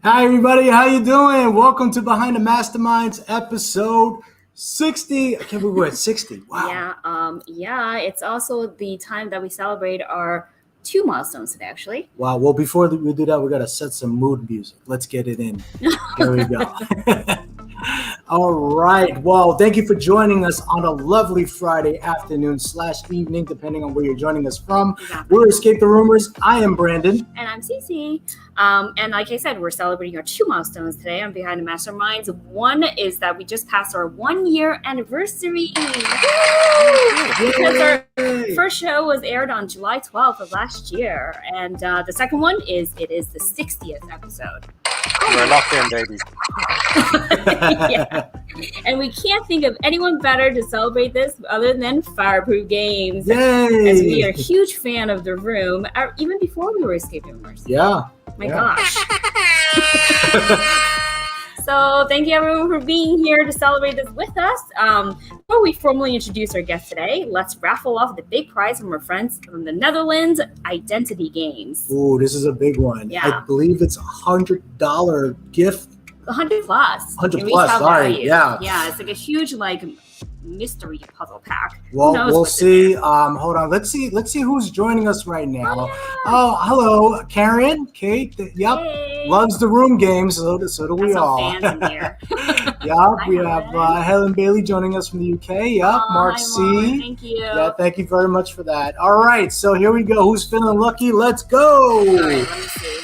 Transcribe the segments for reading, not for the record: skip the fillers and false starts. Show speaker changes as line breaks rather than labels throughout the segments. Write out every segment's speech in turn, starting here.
Hi everybody, how you doing? Welcome to Behind the MasterMinds episode 60. I can't believe we're at 60. Wow.
Yeah, it's also the time that we celebrate our 2 milestones today, actually.
Wow. Well, before we do that, we got to set some mood music. Let's get it in. Here we go. All right. Well, thank you for joining us on a lovely Friday afternoon / evening, depending on where you're joining us from.
Exactly.
We're ESCAPETHEROOMers. I am Brandon.
And I'm Cece. And like I said, we're celebrating our 2 milestones today on Behind the Masterminds. One is that we just passed our 1-year anniversary. Because our first show was aired on July 12th of last year. And the second one is it is the 60th episode.
We're locked in, babies.
Yeah. And we can't think of anyone better to celebrate this other than Fireproof Games.
Yay!
As we are a huge fan of the room, even before we were ESCAPETHEROOMers.
Yeah.
My gosh. So thank you everyone for being here to celebrate this with us. Before we formally introduce our guest today, let's raffle off the big prize from our friends from the Netherlands, Identity Games.
Ooh, this is a big one.
Yeah.
I believe it's $100 gift.
100 plus.
100 plus, sorry.
Value.
Yeah.
Yeah, it's like a huge mystery puzzle pack.
Well, we'll see. Hold on. Let's see who's joining us right now. Oh, hello, Karen, Kate. Yep,
Yay.
Loves the room games. So do we all.
Fans in here.
Yep, we have Helen Bailey joining us from the UK. Yep, Mark
hi,
C.
Mom. Thank you.
Yeah, thank you very much for that. All right, so here we go. Who's feeling lucky? Let's go.
All right, let me see.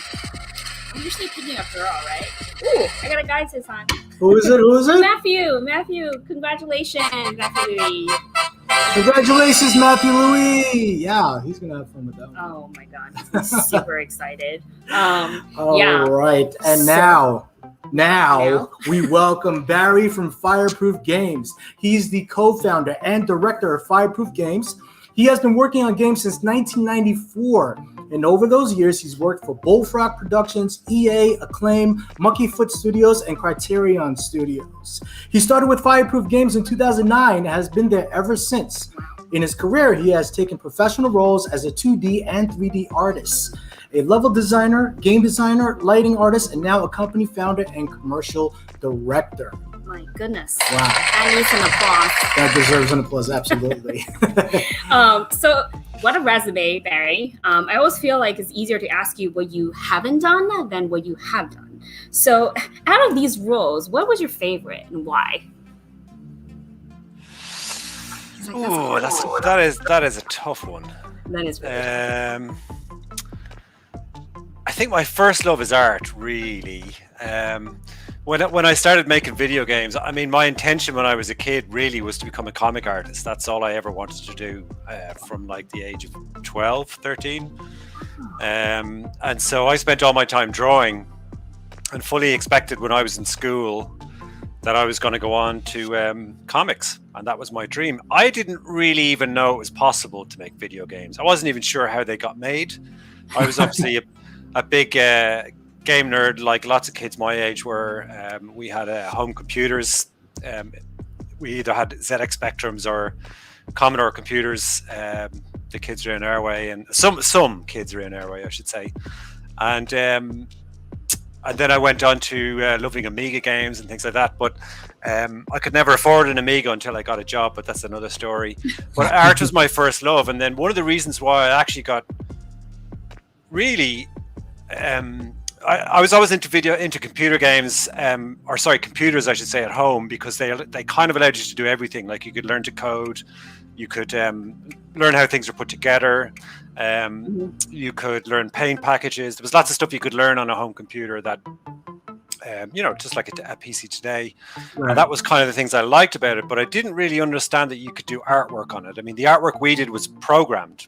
I'm usually picking up girl, right? Ooh, I got a guy this time.
Who is it?
Matthew, congratulations, Matthew Louis.
Congratulations, Matthew Louis. Yeah, he's going to have fun with that one.
Oh my God, he's super excited.
All right, and now we welcome Barry from Fireproof Games. He's the co-founder and director of Fireproof Games. He has been working on games since 1994. And over those years, he's worked for Bullfrog Productions, EA, Acclaim, Monkeyfoot Studios, and Criterion Studios. He started with Fireproof Games in 2009 and has been there ever since. In his career, he has taken professional roles as a 2D and 3D artist, a level designer, game designer, lighting artist, and now a company founder and commercial director.
My goodness.
Wow.
That needs an applause.
That deserves an applause, absolutely.
So what a resume, Barry. I always feel like it's easier to ask you what you haven't done than what you have done. So out of these roles, what was your favorite and why?
Oh, that is a tough one.
That is really tough.
I think my first love is art, really. When I started making video games, I mean, my intention when I was a kid really was to become a comic artist. That's all I ever wanted to do from like the age of 12, 13. And so I spent all my time drawing and fully expected when I was in school that I was going to go on to comics. And that was my dream. I didn't really even know it was possible to make video games. I wasn't even sure how they got made. I was obviously a big game nerd, like lots of kids my age were. We had home computers. We either had ZX Spectrums or Commodore computers. The kids around our way, and some kids around our way, I should say. And then I went on to loving Amiga games and things like that. But I could never afford an Amiga until I got a job. But that's another story. But art was my first love, and then one of the reasons why I actually got really I was always into computer games, computers, I should say, at home, because they kind of allowed you to do everything. Like you could learn to code, you could learn how things are put together, you could learn paint packages. There was lots of stuff you could learn on a home computer that, just like a PC today. Right. And that was kind of the things I liked about it, but I didn't really understand that you could do artwork on it. I mean, the artwork we did was programmed,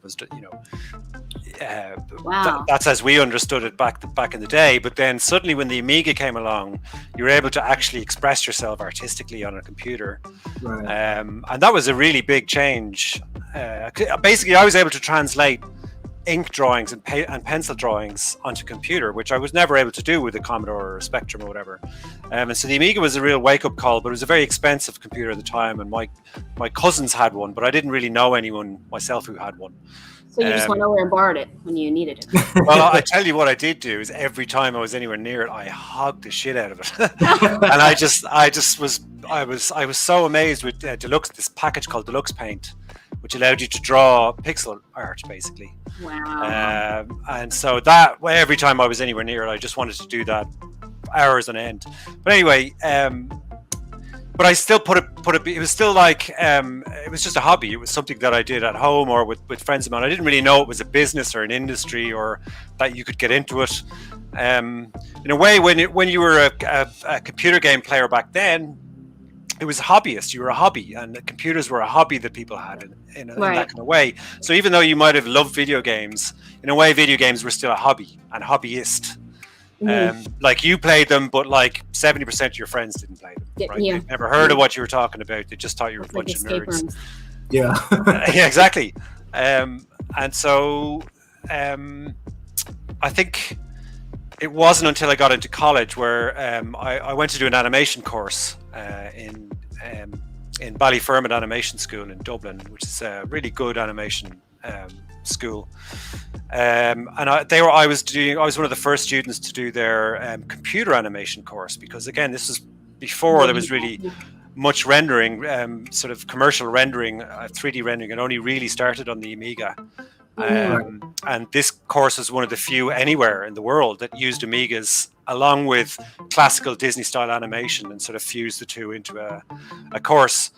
wow.
That's as we understood it back in the day. But then suddenly when the Amiga came along, you were able to actually express yourself artistically on a computer. Right. And that was a really big change. Basically, I was able to translate ink drawings and pencil drawings onto computer, which I was never able to do with a Commodore or a Spectrum or whatever. And so the Amiga was a real wake-up call, but it was a very expensive computer at the time, and my cousins had one, but I didn't really know anyone myself who had one.
So you just went over and borrowed it when you needed it.
Well, I tell you what I did do is every time I was anywhere near it, I hogged the shit out of it, and I was so amazed with Deluxe, this package called Deluxe Paint, which allowed you to draw pixel art basically.
Wow.
And so that every time I was anywhere near it, I just wanted to do that hours on end. But anyway, but I still put it. It was still like it was just a hobby. It was something that I did at home or with friends of mine. I didn't really know it was a business or an industry or that you could get into it. In a way, when you were a computer game player back then, it was a hobbyist. You were a hobby, and the computers were a hobby that people had in that kind of way. So even though you might have loved video games, in a way, video games were still a hobby and hobbyist. Like you played them, but like 70% of your friends didn't play them. Right?
Yeah.
They've never heard of what you were talking about. They just thought you were a bunch of nerds.
Rooms.
Yeah.
Yeah, exactly. And so I think it wasn't until I got into college where I went to do an animation course in Ballyfermot Animation School in Dublin, which is a really good animation school. And I was one of the first students to do their computer animation course, because again, this was before there was really much rendering, sort of commercial rendering, 3D rendering. It only really started on the Amiga. And this course was one of the few anywhere in the world that used Amigas along with classical Disney style animation and sort of fused the two into a course.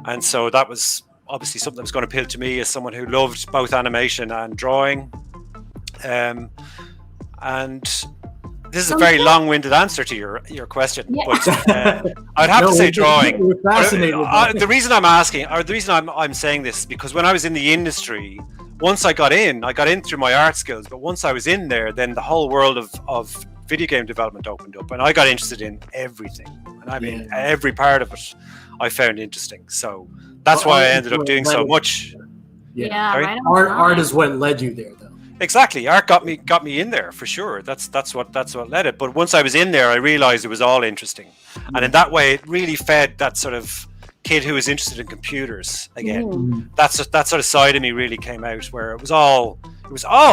And so that was obviously something that was going to appeal to me as someone who loved both animation and drawing. And this is a very long-winded answer to your question, but I'd have to say drawing. The reason I'm asking, or the reason I'm saying this, is because when I was in the industry, once I got in through my art skills, but once I was in there, then the whole world of video game development opened up, and I got interested in everything. And I mean, every part of it I found interesting. So that's why I ended up doing so much.
Yeah,
art is what led you there, though.
Exactly, art got me in there for sure. That's what led it. But once I was in there, I realized it was all interesting, and in that way, it really fed that sort of kid who was interested in computers again. That sort of side of me really came out, where it was all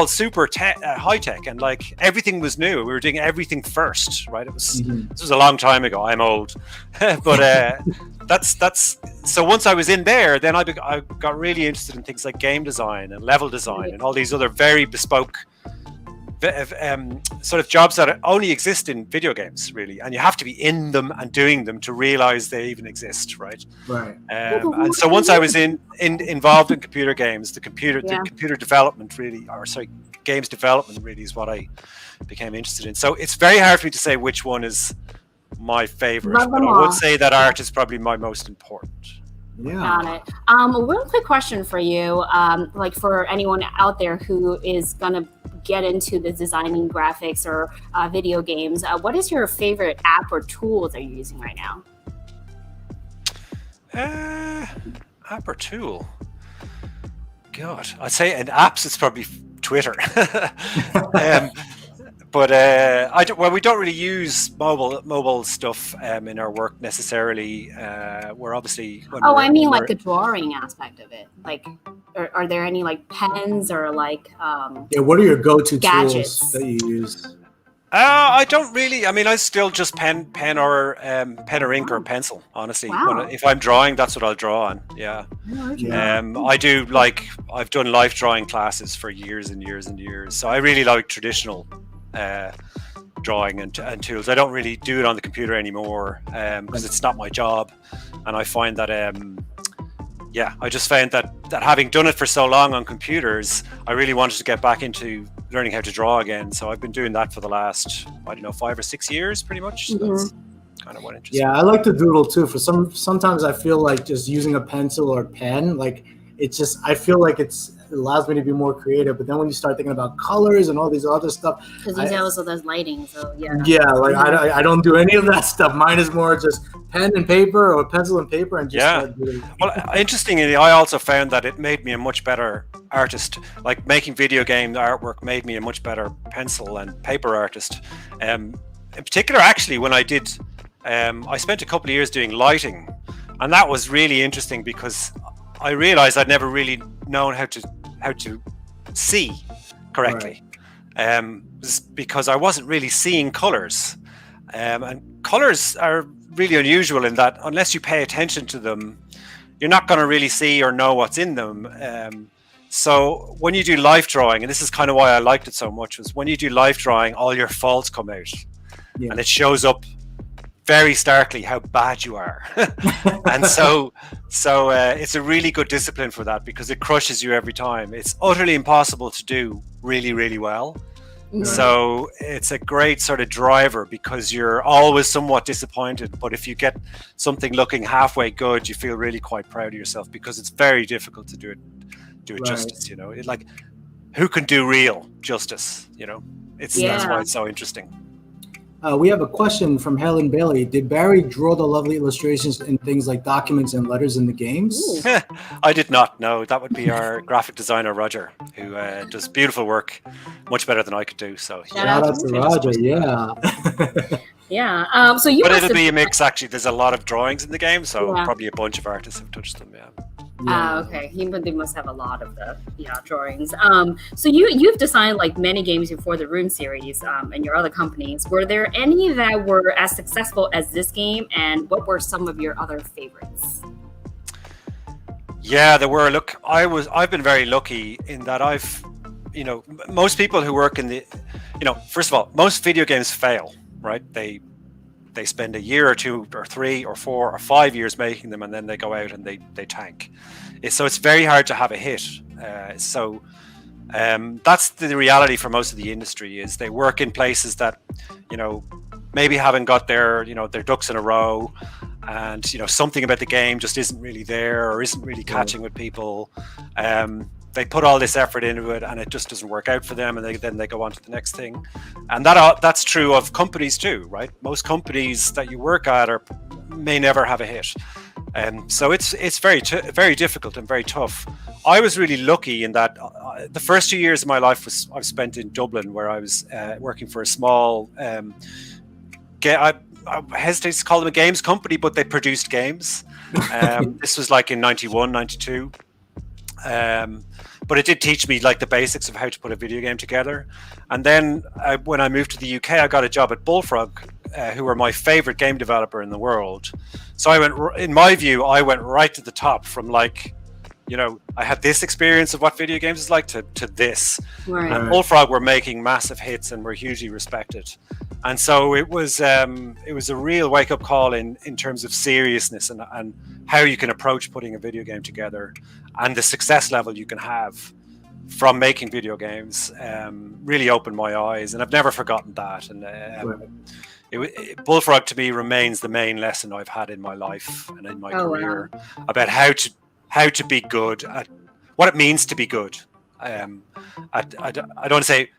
super high tech, and like everything was new. We were doing everything first, right? This was a long time ago. I'm old, but that's so once I was in there, then I got really interested in things like game design and level design and all these other very bespoke sort of jobs that only exist in video games, really, and you have to be in them and doing them to realize they even exist, right? And so once I was involved in computer games, the computer development really, games development really is what I became interested in. So it's very hard for me to say which one is my favorite, but I would say that art is probably my most important.
Got it. A real quick question for you, like for anyone out there who is gonna get into the designing graphics or video games, what is your favorite app or tool that you're using right now?
App or tool? God, I'd say in apps it's probably Twitter. But we don't really use mobile stuff in our work necessarily. We're obviously.
I mean, like the drawing aspect of it. Like, are there any like pens or like?
What are your go-to
gadgets
tools that you use?
I don't really. I mean, I still just pen or ink or pencil. Honestly, if I'm drawing, that's what I'll draw on. Yeah. I do I've done life drawing classes for years and years and years. So I really like traditional drawing and tools. I don't really do it on the computer anymore because it's not my job, and I find that I just found that having done it for so long on computers, I really wanted to get back into learning how to draw again. So I've been doing that for the last 5 or 6 years pretty much. So that's kind of what interests me.
I like to doodle too. Sometimes I feel like just using a pencil or pen, like I feel like it allows me to be more creative, but then when you start thinking about colors and all these other stuff,
because also there's lighting, so
I don't do any of that stuff. Mine is more just pen and paper or pencil and paper, and just
well, interestingly, I also found that it made me a much better artist. Like making video game artwork made me a much better pencil and paper artist. In particular, actually, when I did, I spent a couple of years doing lighting, and that was really interesting because I realized I'd never really known how to see correctly. Because I wasn't really seeing colors. And colors are really unusual in that unless you pay attention to them, you're not going to really see or know what's in them. So when you do life drawing, and this is kind of why I liked it so much, was when you do life drawing, all your faults come out. And it shows up very starkly how bad you are. And so it's a really good discipline for that, because it crushes you every time. It's utterly impossible to do really, really well. So it's a great sort of driver, because you're always somewhat disappointed, but if you get something looking halfway good, you feel really quite proud of yourself, because it's very difficult to do it justice. Like, who can do real justice? That's why it's so interesting.
We have a question from Helen Bailey. Did Barry draw the lovely illustrations in things like documents and letters in the games?
I did not. No, that would be our graphic designer, Roger, who does beautiful work, much better than I could do. So
shout out to Roger.
But it'll be a mix, actually. There's a lot of drawings in the game, so probably a bunch of artists have touched them.
Okay. They must have a lot of the drawings. So you've designed like many games before the Room series and your other companies. Were there any that were as successful as this game, and what were some of your other favorites?
Yeah, there were. Look, I've been very lucky in that most people who work in the, first of all, most video games fail, right? They spend a year or 2 or 3 or 4 or 5 years making them, and then they go out and they tank. So it's very hard to have a hit. That's the reality for most of the industry, is they work in places that, maybe haven't got their ducks in a row, and something about the game just isn't really there or isn't really catching with people. They put all this effort into it and it just doesn't work out for them, and then they go on to the next thing. And that's true of companies too, right? Most companies that you work at may never have a hit. So it's very difficult and very tough. I was really lucky in that the first 2 years of my life I've spent in Dublin, where I was working for a small I hesitate to call them a games company, but they produced games. This was like in 91, 92. But it did teach me like the basics of how to put a video game together. And then when I moved to the UK, I got a job at Bullfrog, who were my favorite game developer in the world. So I went right to the top, from like, I had this experience of what video games is like to this. Right. And Bullfrog were making massive hits and were hugely respected. And so it was a real wake-up call in terms of seriousness and how you can approach putting a video game together, and the success level you can have from making video games. Really opened my eyes, and I've never forgotten that. And Bullfrog to me remains the main lesson I've had in my life and in my career about how to be good at what it means to be good. I don't want to say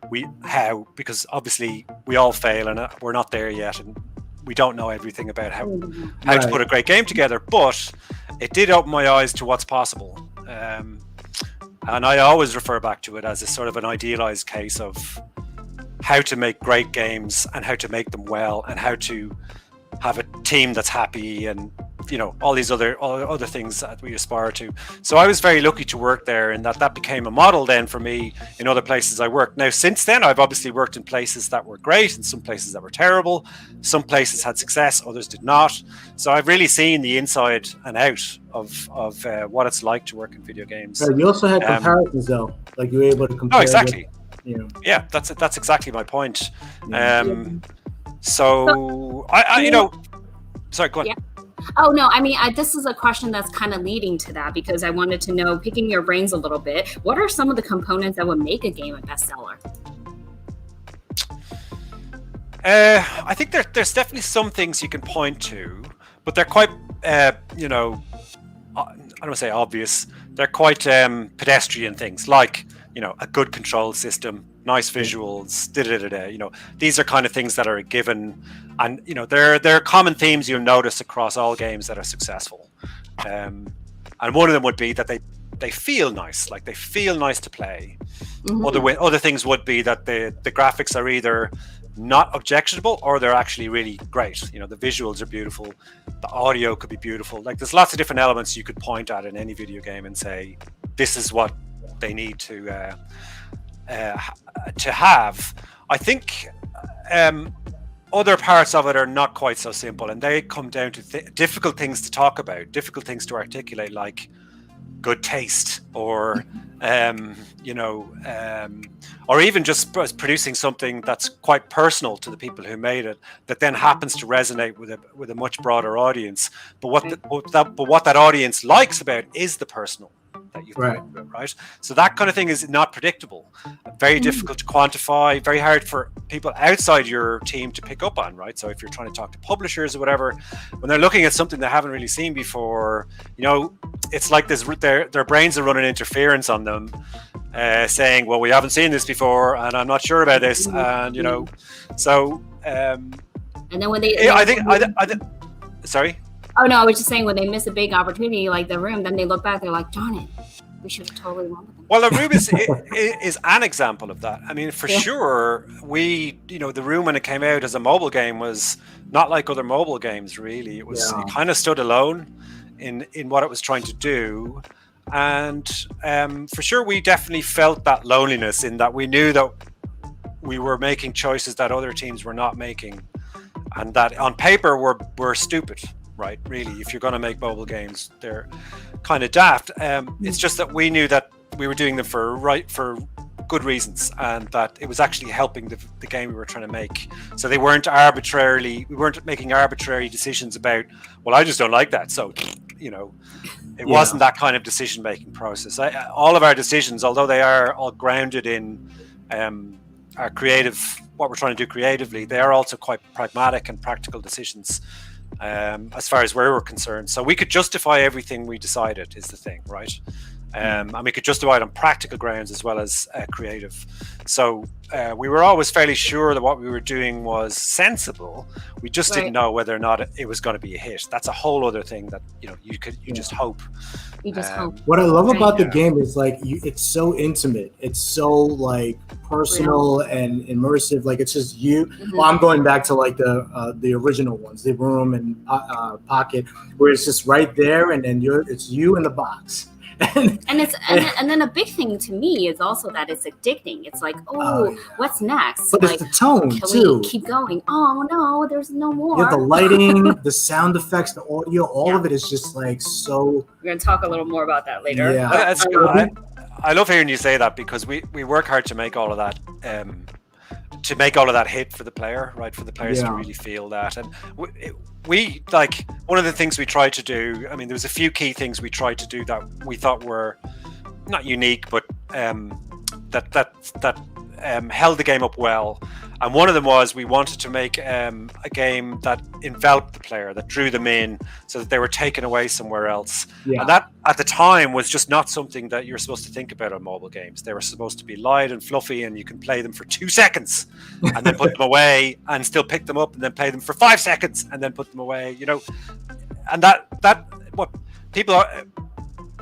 how, because obviously we all fail and we're not there yet, and we don't know everything about how to put a great game together, but it did open my eyes to what's possible. And I always refer back to it as a sort of an idealized case of how to make great games and how to make them well, and how to have a team that's happy, and all these other things that we aspire to. So I was very lucky to work there, and that became a model then for me in other places I worked. Now, since then, I've obviously worked in places that were great and some places that were terrible. Some places had success, others did not. So I've really seen the inside and out of what it's like to work in video games.
You also had comparisons, though, like you were able to compare.
Oh, exactly. Yeah, that's exactly my point. So sorry, go on.
Yeah. Oh, no, I mean, this is a question that's kind of leading to that, because I wanted to know, picking your brains a little bit, what are some of the components that would make a game a bestseller?
I think there's definitely some things you can point to, but they're quite, I don't want to say obvious, they're quite pedestrian things, like, a good control system, nice visuals, these are kind of things that are a given. And there are common themes you'll notice across all games that are successful, and one of them would be that they feel nice, like they feel nice to play. Mm-hmm. Other things would be that the graphics are either not objectionable or they're actually really great. The visuals are beautiful, the audio could be beautiful. Like, there's lots of different elements you could point at in any video game and say, this is what they need to have. I think other parts of it are not quite so simple, and they come down to difficult things to talk about, difficult things to articulate, like good taste, or or even just producing something that's quite personal to the people who made it, that then happens to resonate with a much broader audience. But what that audience likes about is the personal that you've put into it, right? So that kind of thing is not predictable, very difficult to quantify, very hard for people outside your team to pick up on, right? So if you're trying to talk to publishers or whatever, when they're looking at something they haven't really seen before, it's like their brains are running interference on them, saying, well, we haven't seen this before, and I'm not sure about this, and so
and then when they
sorry.
Oh no, I was just saying, when they miss a big opportunity like the room, then they look back, they're like, darn it, we should have totally won with them.
Well, the room is an example of that. I mean, for sure, the room when it came out as a mobile game was not like other mobile games, really. It kind of stood alone in what it was trying to do. And for sure, we definitely felt that loneliness, in that we knew that we were making choices that other teams were not making, and that on paper were stupid. Right, really, if you're going to make mobile games, they're kind of daft. It's just that we knew that we were doing them for good reasons, and that it was actually helping the game we were trying to make. So we weren't making arbitrary decisions about, well, I just don't like that. So, it wasn't that kind of decision-making process. All of our decisions, although they are all grounded in our creative, what we're trying to do creatively, they are also quite pragmatic and practical decisions. As far as where we're concerned, so we could justify everything we decided, is the thing, right? And we could justify it on practical grounds as well as creative. So we were always fairly sure that what we were doing was sensible. We just didn't know whether or not it was going to be a hit. That's a whole other thing that you just hope.
You just hope.
What I love about the game is it's so intimate. It's so personal and immersive. Like, it's just you. Mm-hmm. Well, I'm going back to the original ones, the Room and Pocket, where it's just right there, and then it's you in the box.
and then a big thing to me is also that it's addicting. It's like, what's next?
But it's the tone too.
We keep going? Oh no, there's no more.
Yeah, the lighting, the sound effects, the audio, all of it is just so.
We're gonna talk a little more about that later.
Yeah,
that's good. I love hearing you say that, because we work hard to make all of that. To make all of that hit for the player, right? For the players to really feel that. And we one of the things we tried to do, I mean, there was a few key things we tried to do that we thought were not unique, but that held the game up well. And one of them was, we wanted to make a game that enveloped the player, that drew them in, so that they were taken away somewhere else. Yeah. And that, at the time, was just not something that you're supposed to think about on mobile games. They were supposed to be light and fluffy, and you can play them for 2 seconds and then put them away, and still pick them up and then play them for 5 seconds and then put them away. And that what people are.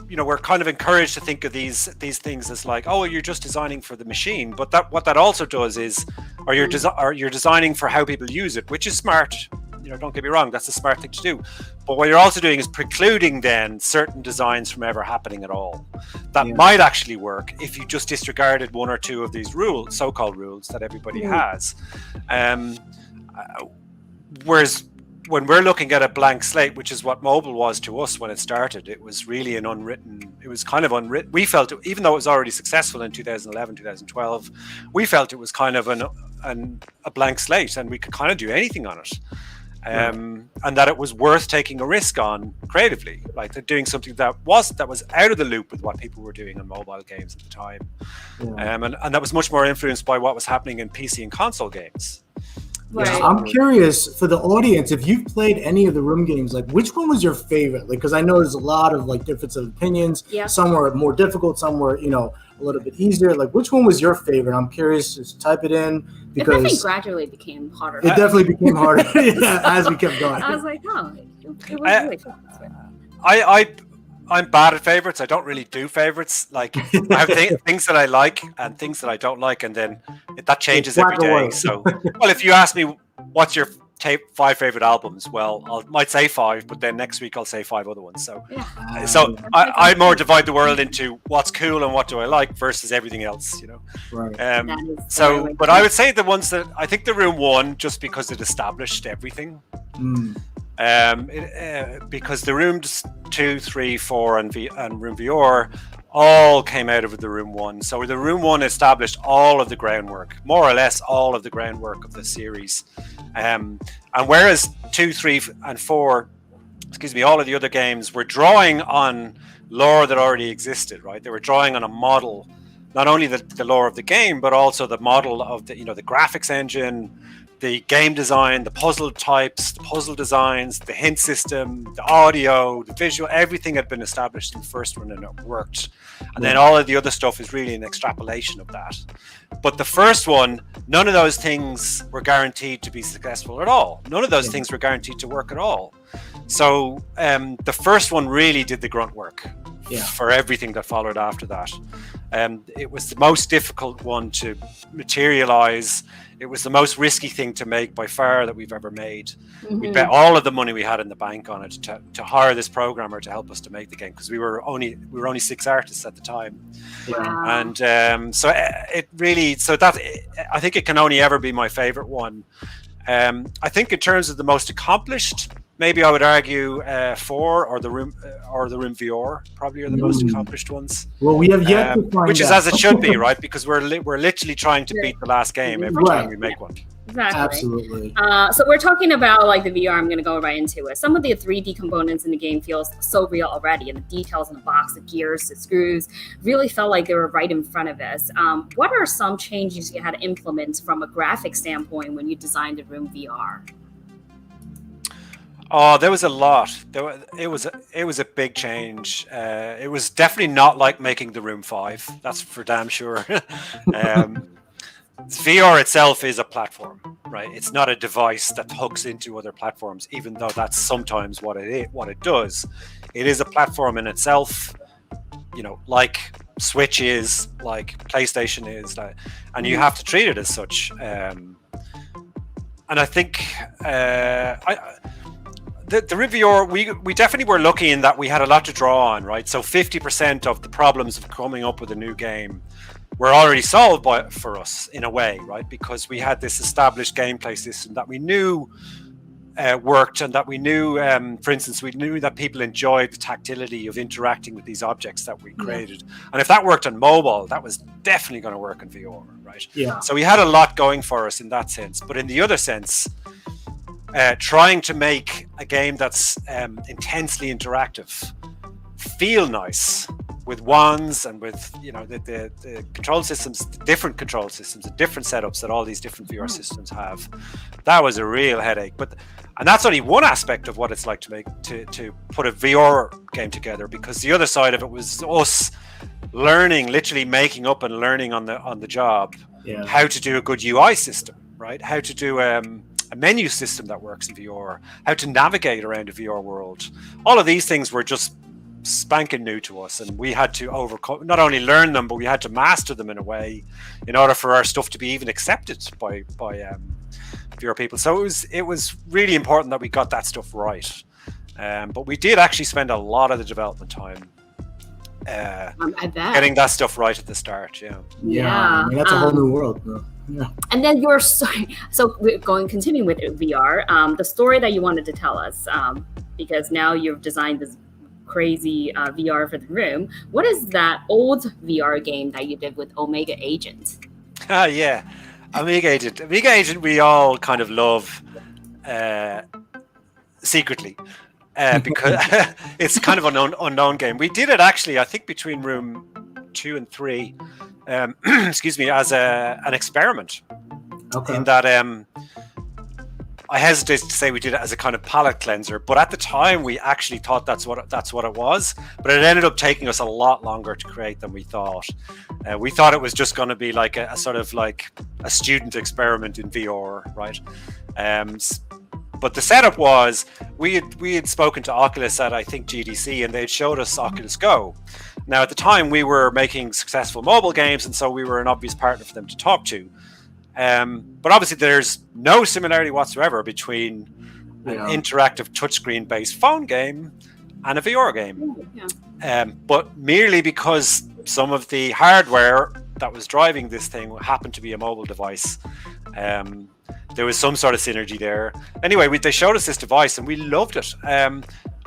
We're kind of encouraged to think of these things as like, oh, you're just designing for the machine. But what that also does is, you're designing for how people use it, which is smart. Don't get me wrong, that's a smart thing to do. But what you're also doing is precluding then certain designs from ever happening at all. That might actually work if you just disregarded one or two of these so-called rules that everybody has. Whereas when we're looking at a blank slate, which is what mobile was to us when it started, it was really it was kind of unwritten. We felt, even though it was already successful in 2011, 2012, we felt it was kind of a blank slate, and we could kind of do anything on it. And that it was worth taking a risk on creatively, like doing something that was out of the loop with what people were doing on mobile games at the time. And that was much more influenced by what was happening in PC and console games.
Right.
I'm curious, for the audience, if you've played any of the Room games, which one was your favorite? Because I know there's a lot of difference of opinions. Yeah. Some were more difficult, some were a little bit easier. Which one was your favorite? I'm curious. Just type it in, because
it definitely gradually became harder.
It definitely became harder as we kept going.
I was like, it was really fun.
I'm bad at favorites. I don't really do favorites. I have things that I like and things that I don't like, and then that changes every day. So, well, if you ask me what's your five favorite albums. Well, I might say five, but then next week I'll say five other ones. So,
Yeah.
I more divide the world into what's cool and what do I like versus everything else. You know.
Right.
So, but I would say the ones that I think the Room won just because it established everything. Because the Rooms 2, 3, 4, and Room VR all came out of the Room 1. So the Room 1 established all of the groundwork, more or less all of the groundwork of the series. And whereas 2, 3, and 4, all of the other games were drawing on lore that already existed, right? They were drawing on a model, not only the lore of the game, but also the model of the graphics engine, the game design, the puzzle types, the puzzle designs, the hint system, the audio, the visual, everything had been established in the first one and it worked. And then all of the other stuff is really an extrapolation of that. But the first one, none of those things were guaranteed to be successful at all. None of those things were guaranteed to work at all. So the first one really did the grunt work for everything that followed after that. It was the most difficult one to materialize. It was the most risky thing to make by far that we've ever made. We bet all of the money we had in the bank on it to hire this programmer to help us to make the game, because we were only 6 artists at the time. And so it really, I think it can only ever be my favorite one. I think in terms of the most accomplished, maybe I would argue 4 or the Room VR probably are the most accomplished ones.
Well, we have yet to find
which is
out.
as it should be, right? Because we're literally trying to beat the last game every time we make one.
Exactly.
Absolutely.
So we're talking about like the VR. I'm going to go right into it. Some of the 3D components in the game feels so real already, and the details in the box, the gears, the screws, really felt like they were right in front of us. What are some changes you had to implement from a graphic standpoint when you designed the Room VR?
Oh, there was a lot. It was a big change. It was definitely not like making the Room 5. That's for damn sure. VR itself is a platform, right? It's not a device that hooks into other platforms, even though that's sometimes what it does. It is a platform in itself, like Switch is, like PlayStation is, and you have to treat it as such. And I think the Room VR, we definitely were lucky in that we had a lot to draw on, right? So 50% of the problems of coming up with a new game were already solved for us in a way, right? Because we had this established gameplay system that we knew worked, and that we knew, for instance, we knew that people enjoyed the tactility of interacting with these objects that we created. And if that worked on mobile, that was definitely going to work in VR, right? Yeah. So we had a lot going for us in that sense. But in the other sense, trying to make a game that's intensely interactive feel nice with wands and with the control systems, the different control systems, the different setups that all these different VR systems have, that was a real headache. And that's only one aspect of what it's like to put a VR game together, because the other side of it was us learning, literally making up and learning on the job how to do a good UI system, right? How to do a menu system that works in VR, how to navigate around a VR world. All of these things were just spanking new to us, and we had to not only learn them, but we had to master them in a way in order for our stuff to be even accepted by VR people. So it was really important that we got that stuff right. But we did actually spend a lot of the development time getting that stuff right at the start.
I mean, that's a whole new world. Yeah.
And then continuing with VR, the story that you wanted to tell us, because now you've designed this crazy VR for the Room. What is that old VR game that you did with Omega Agent?
Yeah, Omega Agent. Omega Agent we all kind of love secretly because it's kind of an unknown game. We did it actually, I think, between Room 2 and 3, as an experiment. Okay. In that I hesitate to say we did it as a kind of palate cleanser, but at the time we actually thought that's what it was. But it ended up taking us a lot longer to create than we thought. We thought it was just going to be like a sort of like a student experiment in VR, right? But the setup was we had spoken to Oculus at, I think, GDC, and they'd showed us Oculus Go. Now at the time we were making successful mobile games, and so we were an obvious partner for them to talk to. But obviously, there's no similarity whatsoever between an interactive touchscreen-based phone game and a VR game. But merely because some of the hardware that was driving this thing happened to be a mobile device, there was some sort of synergy there. Anyway, they showed us this device and we loved it.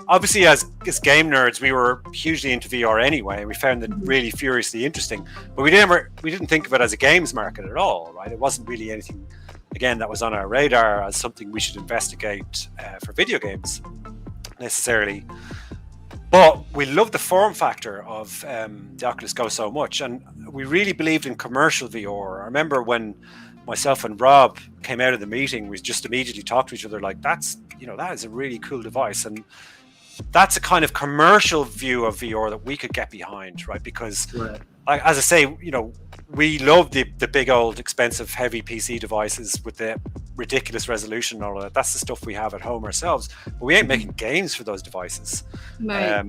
Obviously, as game nerds, we were hugely into VR anyway, and we found it really furiously interesting. But we didn't think of it as a games market at all, right? It wasn't really anything, again, that was on our radar as something we should investigate for video games necessarily. But we loved the form factor of the Oculus Go so much, and we really believed in commercial VR. I remember when myself and Rob came out of the meeting, we just immediately talked to each other like, that is a really cool device. And that's a kind of commercial view of VR that we could get behind, right? Because, as I say, we love the big old expensive heavy PC devices with the ridiculous resolution and all of that. That's the stuff we have at home ourselves, but we ain't making games for those devices. Right.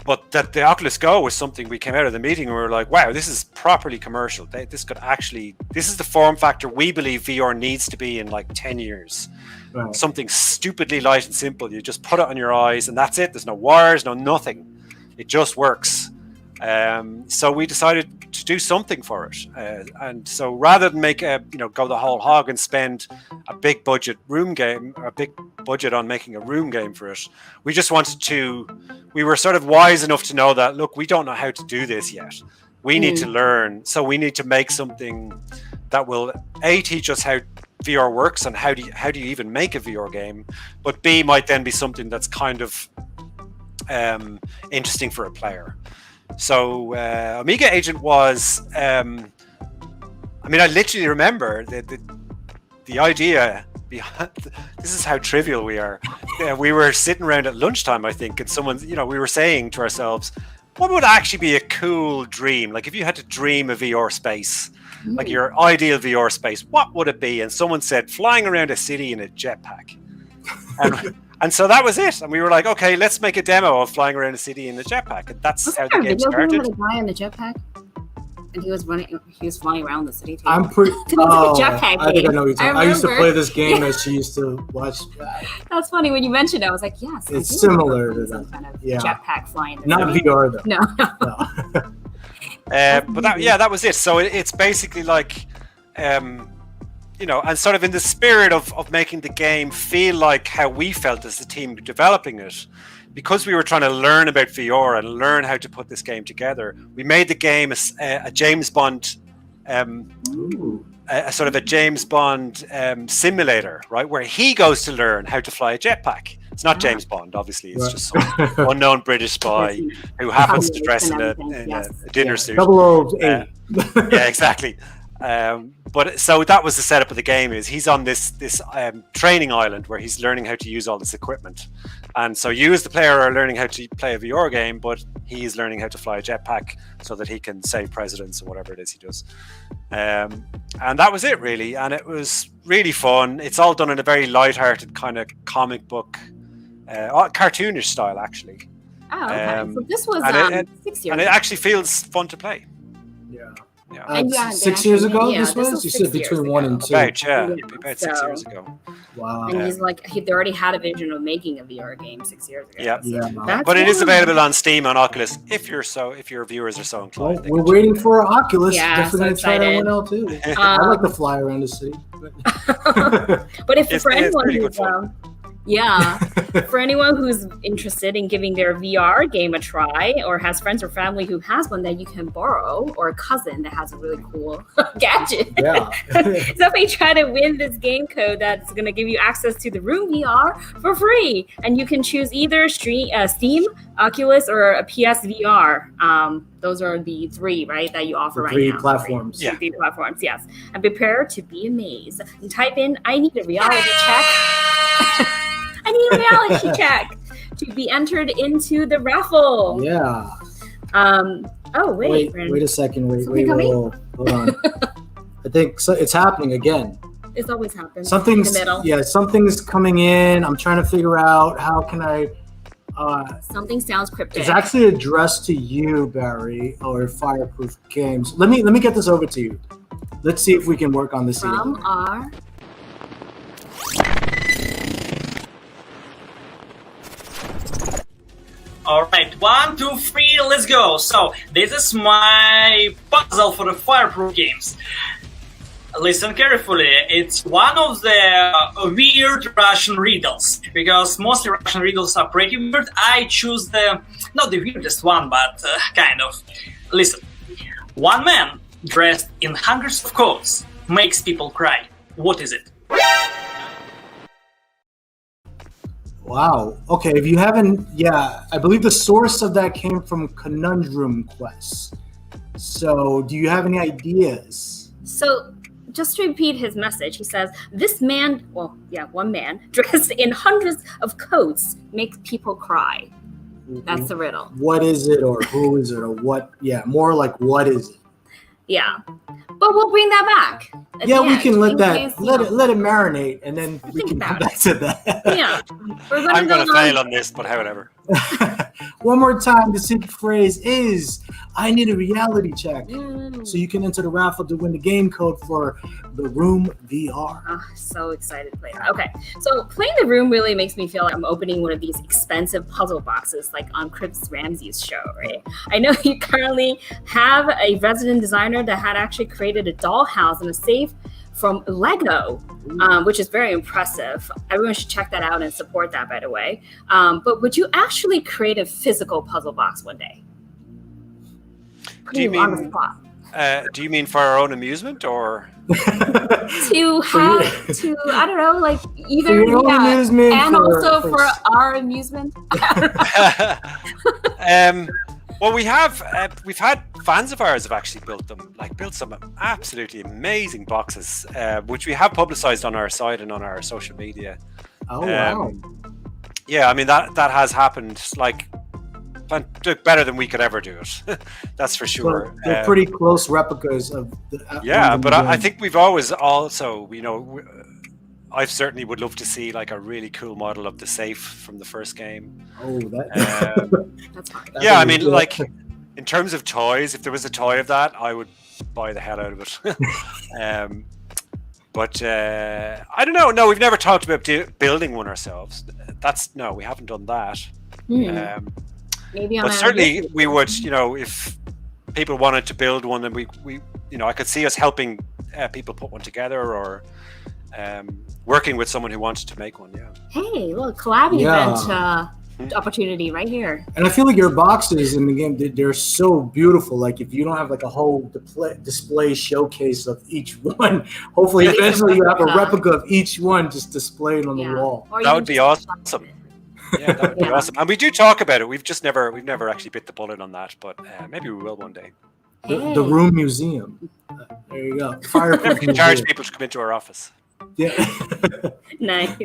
But that the Oculus Go was something we came out of the meeting and we were like, wow, this is properly commercial. This is the form factor we believe VR needs to be in like 10 years. Right. Something stupidly light and simple. You just put it on your eyes and that's it. There's no wires, no nothing. It just works. So we decided to do something for it. And so rather than make go the whole hog and spend a big budget room game, or a big budget on making a room game for it, we just we were sort of wise enough to know that, look, we don't know how to do this yet. We need to learn. So we need to make something that will teach us how VR works and how do you even make a VR game, but B, might then be something that's kind of interesting for a player. So Amiga Agent was, I literally remember the idea behind, this is how trivial we are. We were sitting around at lunchtime, I think, and someone, we were saying to ourselves, what would actually be a cool dream? Like if you had to dream a VR space, like your ideal VR space, what would it be? And someone said, flying around a city in a jetpack. And so that was it. And we were like, okay, let's make a demo of flying around a city in a jetpack. And that's how the game started.
Was there a guy in a jetpack? And he was flying around the city too.
I'm pretty.
It was like a jetpack game.
I think I know what you're talking. I used to play this game as she used to watch.
That's funny when you mentioned it. I was like, yes.
It's similar to that.
Kind of jetpack flying.
Not VR though.
No.
But that was it. So it's basically like, and sort of in the spirit of making the game feel like how we felt as the team developing it, because we were trying to learn about VR and learn how to put this game together, we made the game a James Bond, a sort of a James Bond simulator, right, where he goes to learn how to fly a jetpack. It's not James Bond, obviously. It's just some unknown British spy who happens to dress in a dinner suit.
008.
Yeah, exactly. But so that was the setup of the game. Is he's on this training island where he's learning how to use all this equipment, and so you as the player are learning how to play a VR game, but he's learning how to fly a jetpack so that he can save presidents or whatever it is he does. And that was it really, and it was really fun. It's all done in a very light-hearted kind of comic book, cartoonish style actually.
Oh, okay. So this was 6 years.
And it actually feels fun to play.
Yeah. 6 years ago, this was? You said between 1 and 2.
About 6 years ago.
Wow.
And he's like, they already had a vision of making a VR game 6 years ago.
Yeah. But it is available on Steam, on Oculus, if your viewers are so inclined.
Well, we're waiting for Oculus.
Yeah,
definitely
so
try that one out too. I like to fly around the city.
But for anyone who's for anyone who's interested in giving their VR game a try, or has friends or family who has one that you can borrow, or a cousin that has a really cool gadget.
Yeah.
Somebody try to win this game code that's going to give you access to the Room VR for free, and you can choose either Steam, Oculus, or a PSVR. Those are the three, right, that you offer right now.
3 platforms.
Yeah. 3 platforms, yes. And prepare to be amazed. And type in, I need a reality check. I need a reality check to be entered into the raffle.
Yeah.
Wait
a second. Wait, hold on. I think it's happening again.
It's always happened.
Something's
in the middle.
Yeah, something's coming in. I'm trying to figure out how can I.
Something sounds cryptic.
It's actually addressed to you, Barry, or Fireproof Games. Let me get this over to you. Let's see if we can work on this
From
together.
our...
All right, 1, 2, 3, let's go. So this is my puzzle for the Fireproof Games. Listen carefully. It's one of the weird Russian riddles, because most Russian riddles are pretty weird. I choose not the weirdest one, but kind of. Listen. One man dressed in hundreds of coats makes people cry. What is it?
Wow. Okay, if you haven't, I believe the source of that came from Conundrum Quest. So, do you have any ideas?
So, just to repeat his message, he says, one man dressed in hundreds of coats makes people cry. That's the riddle.
What is it, or who is it, or what? Yeah, more like what is it?
Yeah, but we'll bring that back.
Yeah, we can let it marinate, and then we can come back to that.
Yeah,
I'm going to fail on this, but however.
One more time, the secret phrase is, I need a reality check. So you can enter the raffle to win the game code for The Room VR.
Oh, so excited to play that. Okay, so playing The Room really makes me feel like I'm opening one of these expensive puzzle boxes like on Chris Ramsey's show, right? I know you currently have a resident designer that had actually created a dollhouse and a safe from Lego, which is very impressive. Everyone should check that out and support that, by the way. But would you actually create a physical puzzle box one day?
Do you mean
on the spot.
Do you mean for our own amusement, or
to have to, I don't know, like either
amusement
and also for our amusement?
Well, we've had fans of ours have actually built some absolutely amazing boxes, which we have publicized on our site and on our social media.
Oh wow!
Yeah, I mean that has happened. Like, better than we could ever do it. That's for sure.
So they're pretty close replicas of the.
But I think we've always also, I certainly would love to see like a really cool model of the safe from the first game.
Oh, that's fine.
Yeah, I mean, like in terms of toys, if there was a toy of that, I would buy the hell out of it. But I don't know. No, we've never talked about building one ourselves. We haven't done that.
Maybe
but certainly we would, if people wanted to build one, then we I could see us helping people put one together, or working with someone who wanted to make one. Yeah.
Hey, look, collab event opportunity right here.
And I feel like your boxes in the game, they're so beautiful. Like if you don't have like a whole display showcase of each one, hopefully eventually you have a replica of each one just displayed on the wall.
That would be awesome. Yeah, that would be awesome. And we do talk about it. We've never actually bit the bullet on that, but maybe we will one day.
The Room Museum. There you go. Fireproof
we can charge people to come into our office.
Yeah.
Nice.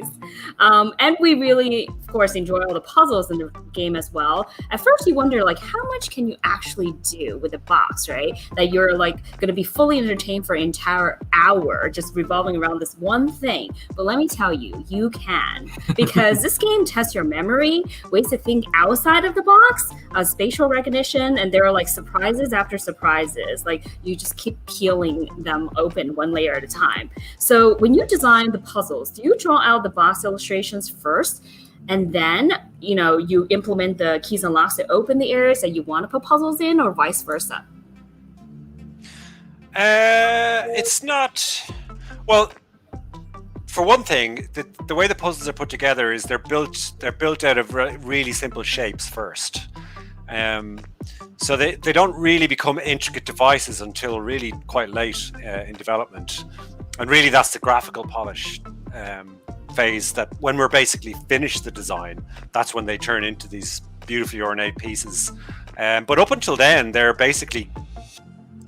And we really, of course, enjoy all the puzzles in the game as well. At first, you wonder, like, how much can you actually do with a box, right? That you're, like, going to be fully entertained for an entire hour just revolving around this one thing. But let me tell you, you can. Because this game tests your memory, ways to think outside of the box, spatial recognition, and there are, like, surprises after surprises. Like, you just keep peeling them open one layer at a time. So when you design the puzzles, do you draw out the box illustrations first, and then you implement the keys and locks to open the areas that you want to put puzzles in, or vice versa?
It's not. Well, for one thing, the way the puzzles are put together is they're built out of really simple shapes first. So they don't really become intricate devices until really quite late in development. And really, that's the graphical polish phase, that when we're basically finished the design, that's when they turn into these beautifully ornate pieces. But up until then, they're basically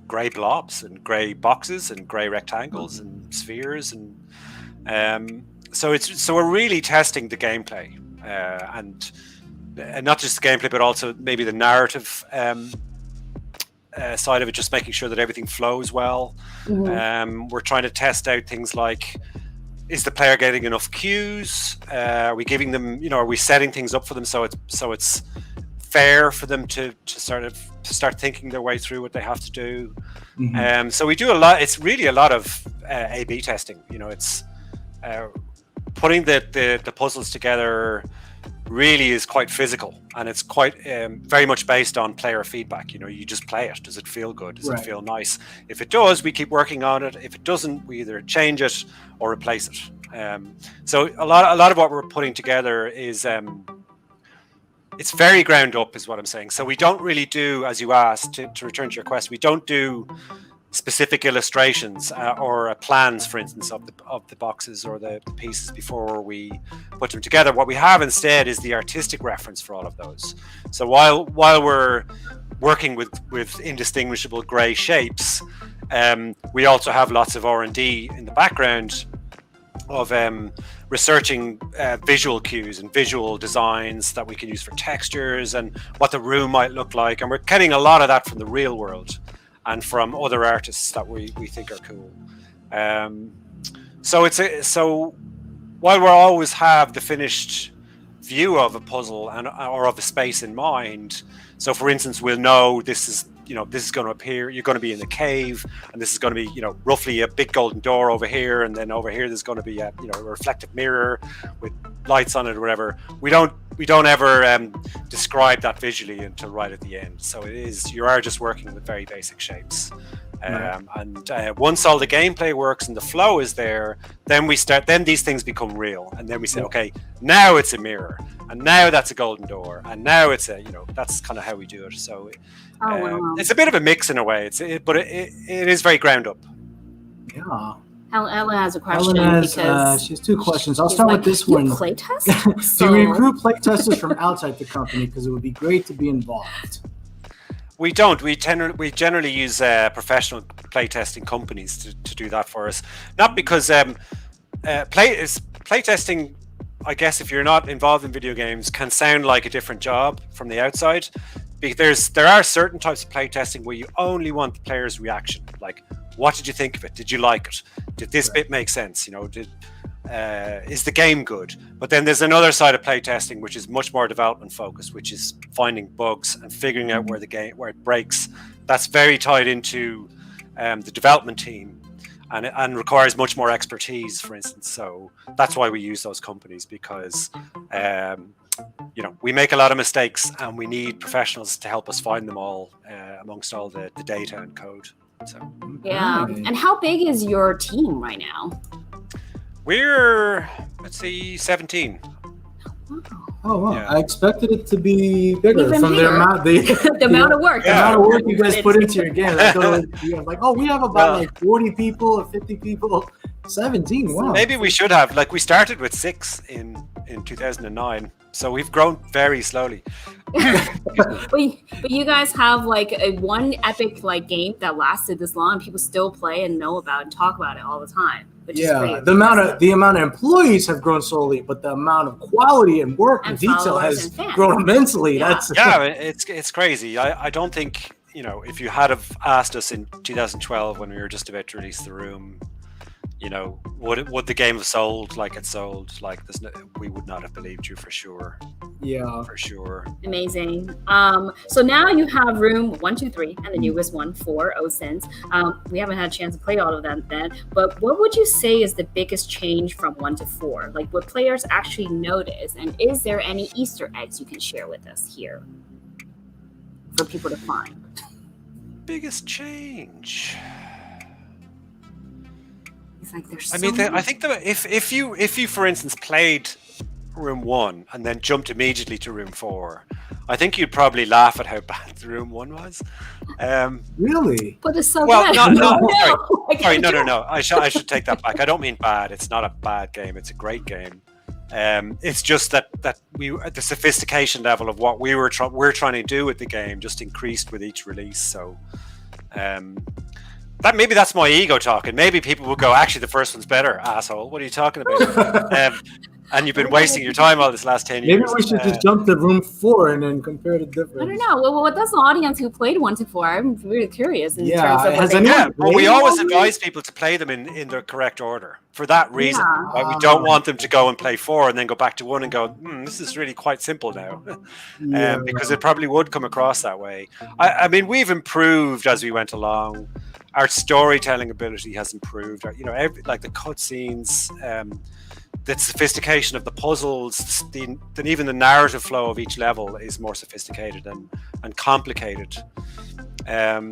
grey blobs and grey boxes and grey rectangles and spheres. And so we're really testing the gameplay and not just the gameplay, but also maybe the narrative side of it, just making sure that everything flows well. We're trying to test out things like, is the player getting enough cues? Are we giving them, are we setting things up for them so it's fair for them to start thinking their way through what they have to do. So we do a lot. It's really a lot of A/B testing. You know, it's putting the puzzles together. Really is quite physical, and it's quite very much based on player feedback. You know, you just play it. Does it feel good? Does it feel nice? If it does, we keep working on it. If it doesn't, we either change it or replace it. So a lot of what we're putting together is it's very ground up, is what I'm saying. So we don't really do, as you asked, to return to your question, we don't do specific illustrations or plans, for instance, of the boxes or the pieces before we put them together. What we have instead is the artistic reference for all of those. So while we're working with indistinguishable grey shapes, we also have lots of R&D in the background of researching visual cues and visual designs that we can use for textures and what the room might look like, and we're getting a lot of that from the real world and from other artists that we think are cool. So while we'll always have the finished view of a puzzle or of a space in mind, so for instance, we'll know this is going to appear, you're going to be in a cave, and this is going to be, roughly a big golden door over here, and then over here there's going to be a reflective mirror with lights on it or whatever. We don't ever describe that visually until right at the end. So you are just working with very basic shapes. And once all the gameplay works and the flow is there, then these things become real, and then we say, okay, now it's a mirror, and now that's a golden door, and now it's that's kind of how we do it. So it's a bit of a mix in a way, but it is very ground up.
Yeah.
Ellen has a question.
She has two questions. I'll start with this one.
Playtest?
Do we recruit playtesters from outside the company? Because it would be great to be involved.
We don't. We generally use professional playtesting companies to do that for us. Not because playtesting, I guess, if you're not involved in video games, can sound like a different job from the outside. There are certain types of playtesting where you only want the player's reaction. Like, what did you think of it? Did you like it? Did this bit make sense? Is the game good? But then there's another side of playtesting which is much more development focused, which is finding bugs and figuring out where it breaks. That's very tied into the development team, and requires much more expertise, for instance. So that's why we use those companies, because we make a lot of mistakes, and we need professionals to help us find them all amongst all the data and code. So
And how big is your team right now?
We're, 17.
Oh wow!
Yeah.
I expected it to be bigger
Even
from
bigger.
the amount
The amount of work.
the amount of work you guys put into your game. I thought we have about 40 people or 50 people. 17. Wow.
Maybe we should have. We started with 6 in 2009, so we've grown very slowly.
But you guys have one epic game that lasted this long, and people still play and know about and talk about it all the time. Which is great.
The amount of employees have grown slowly, but the amount of quality and work and detail has grown immensely.
Yeah.
It's crazy. I don't think if you had have asked us in 2012 when we were just about to release The Room, would the game have sold like it sold? We would not have believed you for sure.
Yeah,
for sure.
Amazing. So now you have Room 1, 2, 3, and the newest one, 4, OSINs. We haven't had a chance to play all of them then, but what would you say is the biggest change from 1 to 4? What players actually notice, and is there any Easter eggs you can share with us here for people to find?
Biggest change.
There's
I think that if you for instance played Room 1 and then jumped immediately to Room 4, I think you'd probably laugh at how bad the Room 1 was.
Really?
But it's so
well,
good.
Sorry, no. I should take that back. I don't mean bad. It's not a bad game. It's a great game. It's just that the sophistication level of what we're trying to do with the game just increased with each release. So. That's my ego talking. Maybe people will go, actually, the first one's better, asshole. What are you talking about? And you've been wasting your time all this last 10
Maybe
years.
we should just jump to room 4 and then compare the difference.
I don't know. Well, what does the audience who played 1 to 4? I'm really curious in
Yeah,
terms of what
has
they
anyone-
Yeah, but we
Maybe
always
one
advise people to play them in the correct order for that reason.
Yeah.
Right? We don't want them to go and play 4 and then go back to 1 and go, this is really quite simple now. Because it probably would come across that way. I mean, we've improved as we went along. Our storytelling ability has improved. Like the cutscenes, the sophistication of the puzzles, then even the narrative flow of each level is more sophisticated and complicated.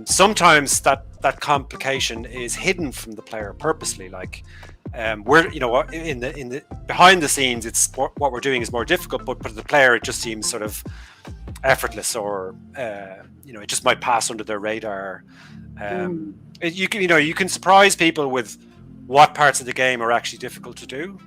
Sometimes that complication is hidden from the player purposely. Like we're in the behind the scenes, it's what we're doing is more difficult, but for the player it just seems sort of effortless, or it just might pass under their radar. You can surprise people with what parts of the game are actually difficult to do,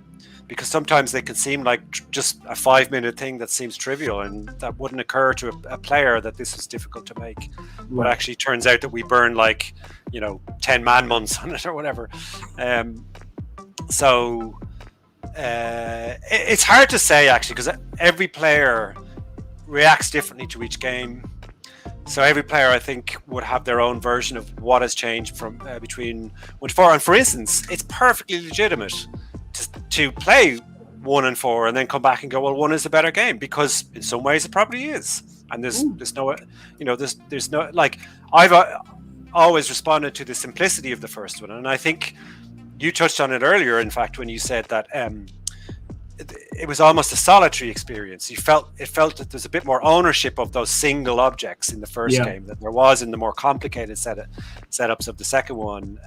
because sometimes they can seem like just a 5-minute thing that seems trivial, and that wouldn't occur to a player that this is difficult to make. But actually turns out that we burn 10 man months on it or whatever. So it's hard to say actually, because every player reacts differently to each game. So every player, I think, would have their own version of what has changed from between 1 to 4. And for instance, it's perfectly legitimate to play 1 and 4 and then come back and go, well, 1 is a better game, because in some ways it probably is. And there's no, there's no, like, I've always responded to the simplicity of the first one. And I think you touched on it earlier, in fact, when you said that it was almost a solitary experience. It felt that there's a bit more ownership of those single objects in the first game than there was in the more complicated setups of the second one.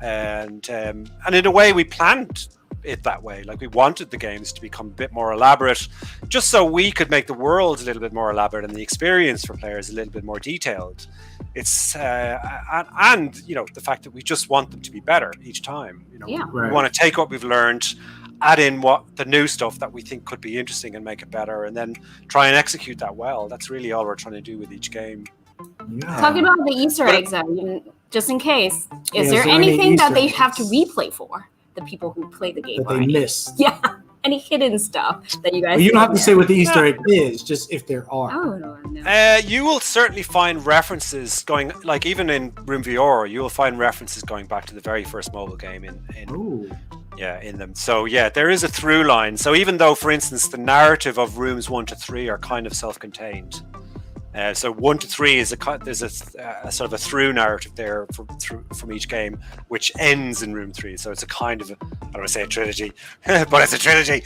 And in a way, we planned it that way. Like, we wanted the games to become a bit more elaborate, just so we could make the world a little bit more elaborate and the experience for players a little bit more detailed. It's and the fact that we just want them to be better each time. We want to take what we've learned, add in what the new stuff that we think could be interesting and make it better, and then try and execute that well. That's really all we're trying to do with each game.
Talking about the Easter eggs, just in case, is there anything that they have to replay for the people who play the game?
That they missed.
Yeah, any hidden stuff that you guys.
You don't have to say what the Easter egg is, just if there are.
Oh no.
You will certainly find references going, like even in Room VR, you will find references going back to the very first mobile game in them. So there is a through line. So even though, for instance, the narrative of rooms 1 to 3 are kind of self-contained, so 1 to 3 is there's a sort of a through narrative there from each game, which ends in room 3. So it's a kind of I don't want to say a trilogy, but it's a trilogy.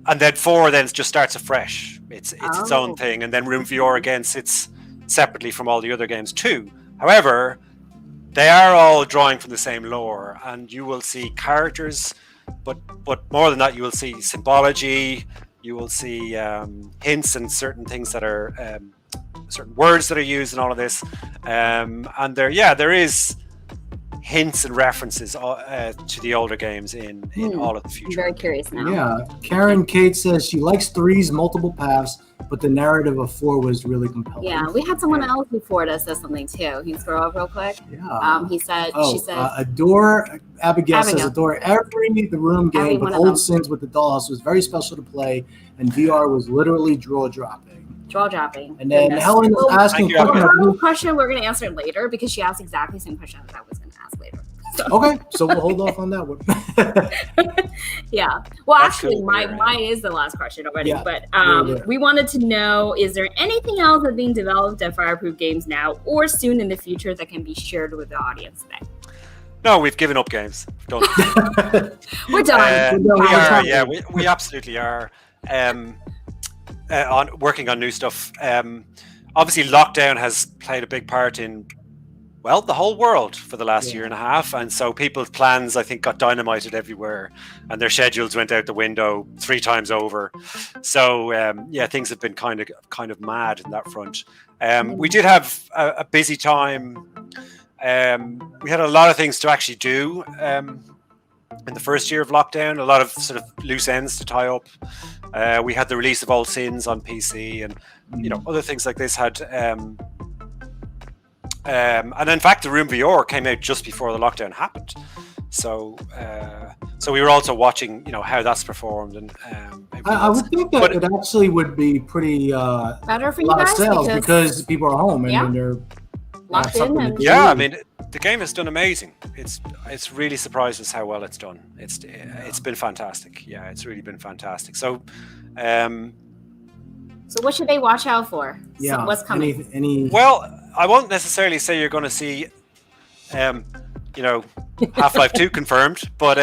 And then 4 then just starts afresh. It's its own thing, and then Room VR again sits separately from all the other games too. However, they are all drawing from the same lore, and you will see characters, but more than that, you will see symbology. You will see hints and certain things that are certain words that are used in all of this, and there is hints and references to the older games in all of the future.
I'm very curious now.
Yeah, Karen Kate says she likes 3's multiple paths, but the narrative of 4 was really compelling.
Yeah, we had someone else before that says something too. Can you scroll up real quick?
Yeah.
She said,
Abigail says, adore the room game, but Old Sins with the Dollhouse was very special to play, and VR was literally jaw-dropping. And then Helen was asking
a question we're going to answer later, because she asked exactly the same question that I was going to ask later. So.
Okay, so we'll hold off on that one.
Yeah. Well, actually, mine is the last question already. Yeah, but we wanted to know, is there anything else that's being developed at Fireproof Games now or soon in the future that can be shared with the audience today?
No, we've given up games. We're done.
We're done.
We absolutely are. Working on new stuff. Obviously, lockdown has played a big part in the whole world for the last year and a half, and so people's plans, I think, got dynamited everywhere, and their schedules went out the window 3 times over. So things have been kind of mad in that front. We did have a busy time. We had a lot of things to actually do in the first year of lockdown, a lot of sort of loose ends to tie up. We had the release of Old Sins on PC, and other things like this had and in fact the Room VR came out just before the lockdown happened. So so we were also watching, how that's performed, and
I would think that it actually would be pretty
better for
a
you
lot of
guys
sales because people are home and they're
locked in. And
yeah, I mean, the game has done amazing. It's really surprised us how well it's done. It's been fantastic. Yeah, it's really been fantastic. So
so what should they watch out for?
Yeah,
So what's coming?
Any?
well, I won't necessarily say you're going to see Half-Life 2 confirmed, but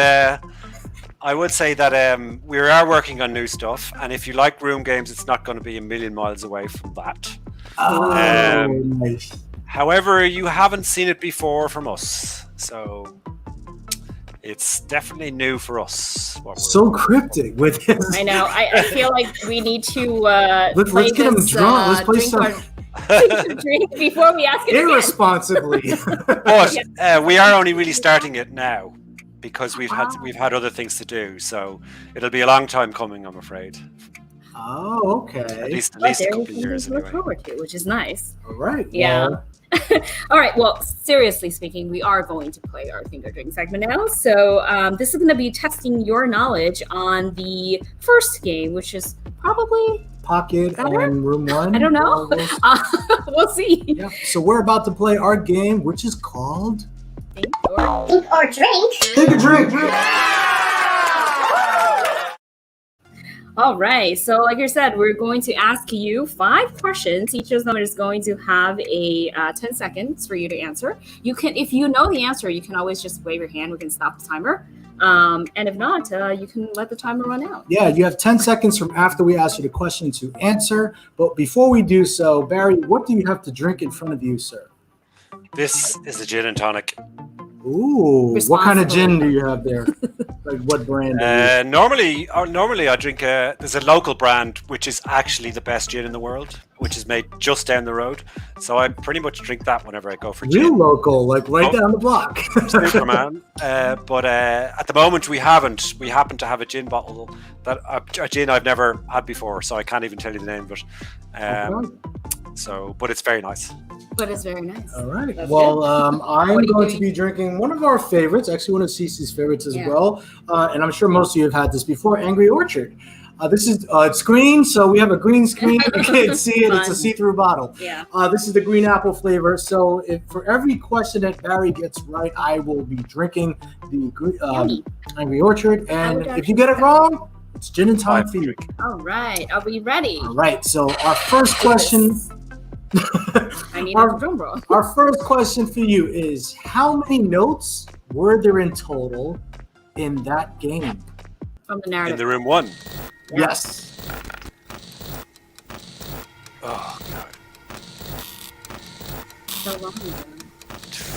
I would say that we are working on new stuff, and if you like room games, it's not going to be a million miles away from that.
Oh, nice.
However, you haven't seen it before from us, so it's definitely new for us.
So cryptic with this.
I know. I feel like we need to
let's get them drunk. Let's play some.
Drink before we ask it
irresponsibly.
But we are only really starting it now because we've had other things to do. So it'll be a long time coming, I'm afraid.
Oh, okay.
At least a couple of years
to look
anyway.
forward to, which is nice.
All right.
Yeah.
Well,
all right. Well, seriously speaking, we are going to play our finger drink segment now. So this is going to be testing your knowledge on the first game, which is probably
Pocket and Room 1.
I don't know. We'll see.
Yeah. So we're about to play our game, which is called
Think or
drink.
Think or Drink.
All right. So like I said, we're going to ask you 5 questions. Each of them is going to have a 10 seconds for you to answer. You can, if you know the answer, you can always just wave your hand. We can stop the timer. And if not, you can let the timer run out.
Yeah, you have 10 seconds from after we ask you the question to answer. But before we do so, Barry, what do you have to drink in front of you, sir?
This is a gin and tonic.
Ooh, what kind of gin do you have there? Like what brand?
Normally I drink there's a local brand which is actually the best gin in the world, which is made just down the road. So I pretty much drink that whenever I go for gin.
Real local, like right down the block.
Superman. But at the moment we happen to have a gin bottle that a gin I've never had before, so I can't even tell you the name of it. But it's very nice.
But it's very nice.
All right.
That's
well,
good.
I'm going to be drinking one of our favorites, actually one of Cece's favorites as well. And I'm sure most of you have had this before, Angry Orchard. This is it's green, so we have a green screen. You can't see it. It's a see-through bottle.
Yeah.
This is the green apple flavor. So for every question that Barry gets right, I will be drinking the Angry Orchard. And if you get it wrong, it's gin and tonic for you.
All right. Are we ready?
All right. So our first question.
I need a drum roll.
Our first question for you is: how many notes were there in total in that game?
From the narrative.
In the Room 1.
Yes.
Oh god.
So long ago. I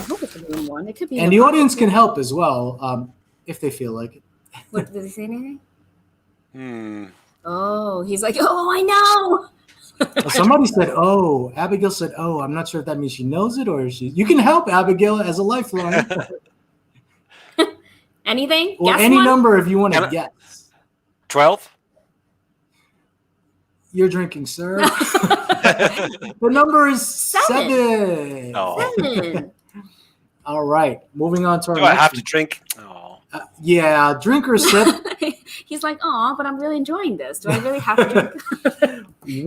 hope it's a Room 1. It could be.
And the audience can help as well, if they feel like it.
What, did he say anything?
Oh,
he's like, oh, I know.
Somebody said, "Oh." Abigail said, "Oh." I'm not sure if that means she knows it or she. You can help Abigail as a lifeline.
Anything?
Or
Guess
any
one?
number if you want to guess.
12.
You're drinking, sir. The number is 7.
Oh.
7.
All right, moving on to our.
Do I
next
have
one.
to drink? Oh.
Yeah, drink or sip.
He's like, oh, but I'm really enjoying this. Do I really have to drink?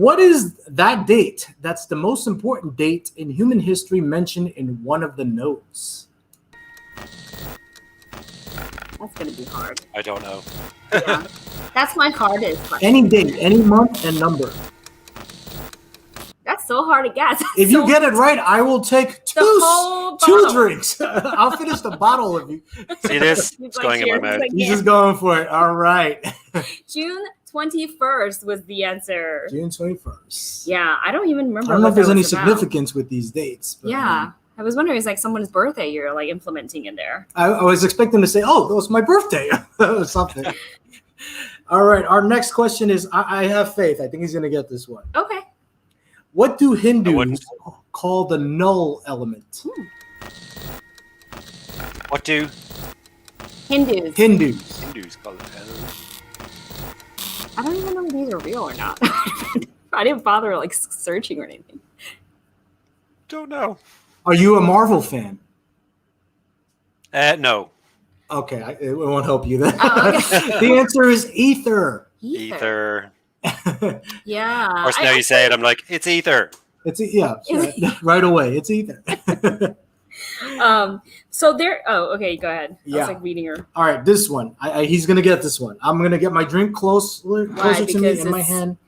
What is that date? That's the most important date in human history mentioned in one of the notes.
That's going to be hard.
I don't know.
Yeah. That's my hardest question.
Any date, any month, and number.
That's so hard to guess.
If you get it right, I will take two
bottle.
drinks. I'll finish the bottle of you.
See this?
He's
It's
like,
going in my
cheers.
mouth.
Like,
He's
yeah.
just going for it. All right.
June 21st was the answer.
June 21st.
Yeah, I don't even remember.
I don't know
what
if there's
that
any
was about.
significance with these dates. But,
Yeah. I was wondering, it's like someone's birthday you're like implementing in there.
I was expecting to say, "Oh, that was my birthday," or something. All right. Our next question is: I have faith. I think he's going to get this one.
Okay.
What do
I
Hindus
wouldn't.
call the null element?
What do
Hindus.
Hindus call it?
I don't even know if these are real or not. I didn't bother like searching or anything.
Don't know.
Are you a Marvel fan?
No.
Okay, it won't help you then.
Oh, okay.
The answer is ether.
Ether.
Yeah.
Of course, now you say it, I'm like, it's ether.
It's right away. It's ether.
So there. Oh, okay. Go ahead. I
Yeah.
was like reading her.
All right, this one. He's gonna get this one. I'm gonna get my drink closer to me in my hand.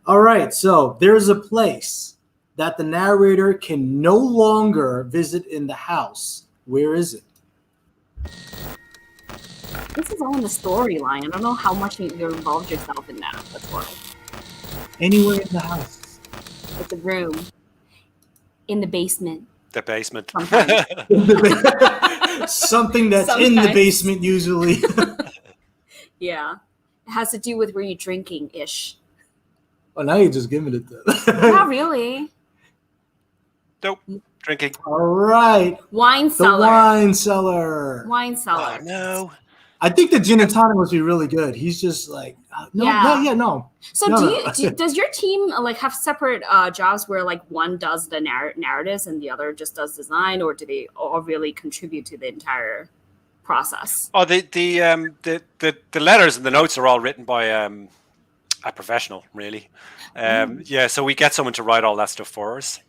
All right. So there's a place that the narrator can no longer visit in the house. Where is it?
This is all in the storyline. I don't know how much you involved yourself in that. That's why.
Anywhere in the house.
It's a room. In the basement.
The basement.
Sometimes.
Something that's in the
Sometimes.
basement usually.
Yeah. It has to do with where you're drinking ish.
Oh, now you're just giving it to.
Not really.
Nope. Drinking.
All right.
Wine
The
cellar.
wine cellar.
Wine cellar.
Oh, no.
I think the gin and tonic must be really good. He's just like, no.
So
No.
does your team like have separate jobs where like one does the narratives and the other just does design, or do they all really contribute to the entire process?
Oh, the letters and the notes are all written by a professional, really. Yeah, so we get someone to write all that stuff for us,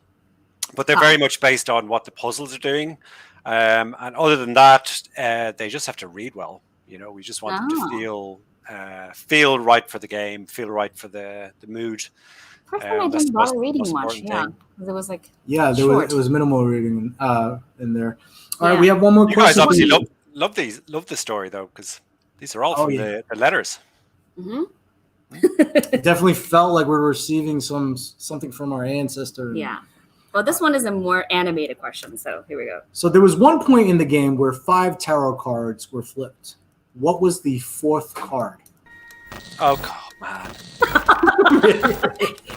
but they're very much based on what the puzzles are doing. And other than that, they just have to read well. You know, we just want them to feel right for the game, feel right for the mood.
First time I didn't bother reading much, because it was like
it was minimal reading in there. All right,
Yeah.
we have one more
You
question.
guys obviously love the story though, because these are all from the letters.
Mhm.
It definitely felt like we were receiving something from our ancestor.
Yeah. Well, this one is a more animated question, so here we go.
So there was one point in the game where 5 tarot cards were flipped. What was the 4th card?
Oh God, man!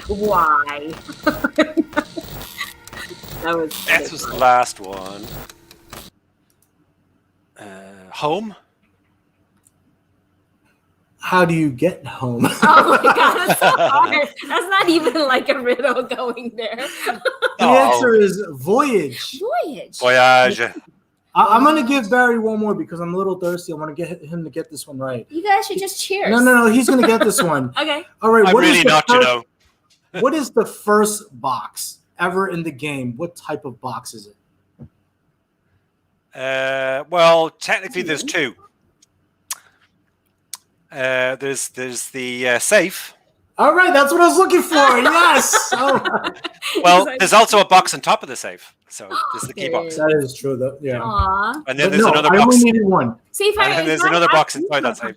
Why? that
was the last one. Home.
How do you get home?
Oh my god, that's so hard. That's not even like a riddle going there.
The answer is voyage.
Voyage.
I'm going to give Barry one more because I'm a little thirsty. I want to get him to get this one right.
You guys should just cheers.
No. He's going to get this one.
Okay.
All right.
I'm really not, you know.
What is the first box ever in the game? What type of box is it?
Well, technically, there's 2. There's the safe.
All right, that's what I was looking for. Yes. All right.
Well, there's also a box on top of the safe. So there's the key box.
That is true, though. Yeah.
Aww.
And then there's another
I
box.
only needed one.
See if
And then there's another box inside that safe.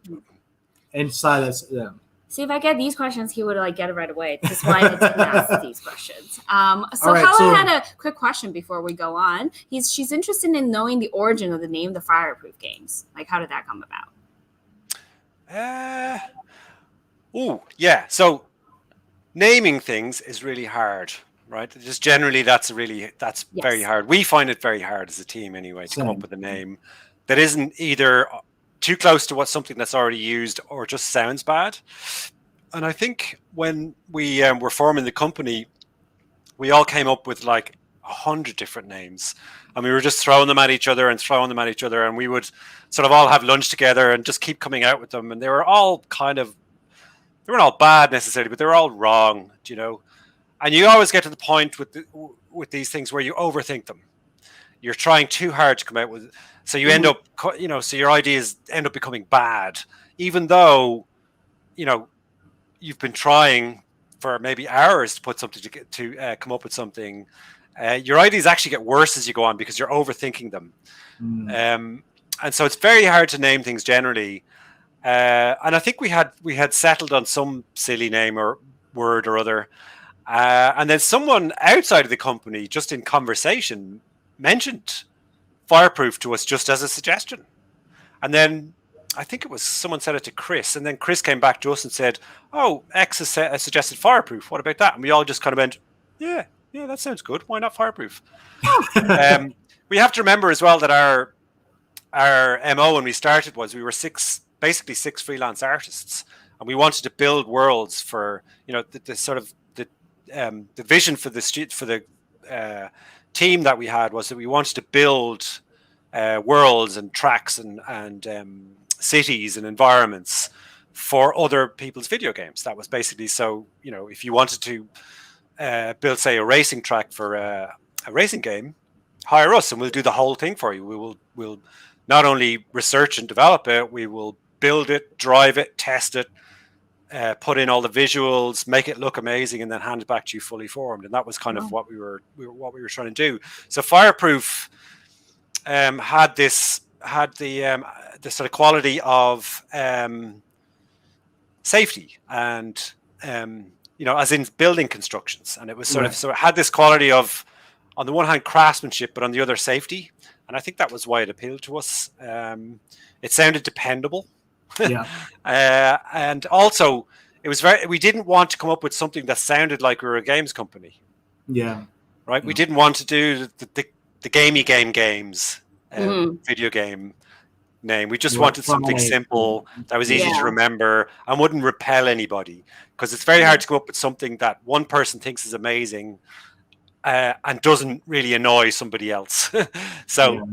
Inside that's yeah.
See if I get these questions, he would like get it right away. That's why I didn't ask these questions. So
right,
Helen had a quick question before we go on. She's interested in knowing the origin of the name, the Fireproof Games. Like, how did that come about?
Yeah. So naming things is really hard, right? Just generally, that's very hard. We find it very hard as a team anyway to come up with a name that isn't either too close to something that's already used or just sounds bad. And I think when we were forming the company, we all came up with like 100 different names, and we were just throwing them at each other, and we would sort of all have lunch together and just keep coming out with them. And they were all they weren't all bad necessarily, but they were all wrong, you know. And you always get to the point with these things where you overthink them. You're trying too hard to come out with it. So you end up, so your ideas end up becoming bad, even though, you've been trying for maybe hours to put something to come up with something. Your ideas actually get worse as you go on because you're overthinking them. And so it's very hard to name things generally. And I think we had settled on some silly name or word or other. And then someone outside of the company, just in conversation, mentioned Fireproof to us just as a suggestion. And then I think it was someone said it to Chris, and then Chris came back to us and said, "Oh, X has suggested Fireproof. What about that?" And we all just kind of went, "Yeah, that sounds good. Why not Fireproof?" We have to remember as well that our MO when we started was we were basically six freelance artists, and we wanted to build worlds for the sort of the vision for the team that we had was that we wanted to build worlds and tracks and cities and environments for other people's video games. That was basically, so, you know, if you wanted to build, say, a racing track for a racing game, hire us and we'll do the whole thing for you. We'll not only research and develop it, we will build it, drive it, test it, put in all the visuals, make it look amazing, and then hand it back to you fully formed. And that was kind of what we were trying to do. So Fireproof had the sort of quality of safety and you know, as in building constructions, and it was sort of, so it had this quality of, on the one hand, craftsmanship, but on the other, safety. And I think that was why it appealed to us. It sounded dependable. And also it was we didn't want to come up with something that sounded like we were a games company. We didn't want to do the gamey games video game name. We just wanted something simple that was easy to remember and wouldn't repel anybody, because it's very hard to come up with something that one person thinks is amazing and doesn't really annoy somebody else. So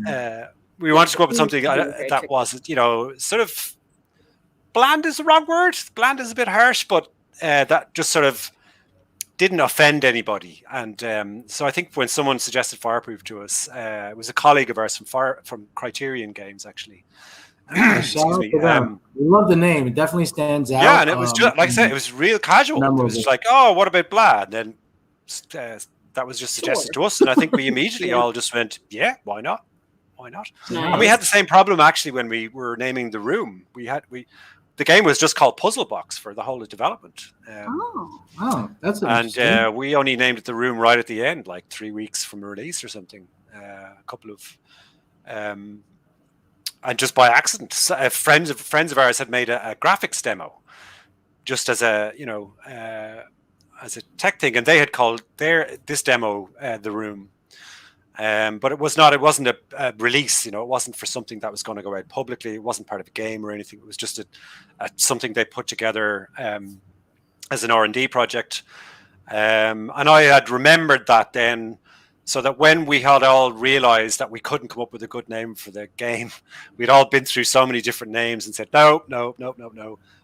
we wanted to come up with something that wasn't, you know, sort of bland is the wrong word. Bland is a bit harsh, but that just sort of didn't offend anybody. And so I think when someone suggested Fireproof to us, it was a colleague of ours from Criterion Games, actually. Excuse me.
We love the name. It definitely stands out.
Yeah, and it was just, like I said, it was real casual. It was just like, oh, what about blah? And then that was just suggested to us, and I think we immediately all just went, yeah, why not? Why not? Nice. And we had the same problem actually when we were naming the room. The game was just called Puzzle Box for the whole of development.
That's interesting.
And we only named it the room right at the end, like 3 weeks from release or something. A couple of, and just by accident, friends of ours had made a graphics demo, just as a, you know, as a tech thing, and they had called this demo the room. But it wasn't a release, you know, it wasn't for something that was going to go out publicly. It wasn't part of a game or anything. It was just something they put together as an R&D project. And I had remembered that then, so that when we had all realized that we couldn't come up with a good name for the game, we'd all been through so many different names and said, no.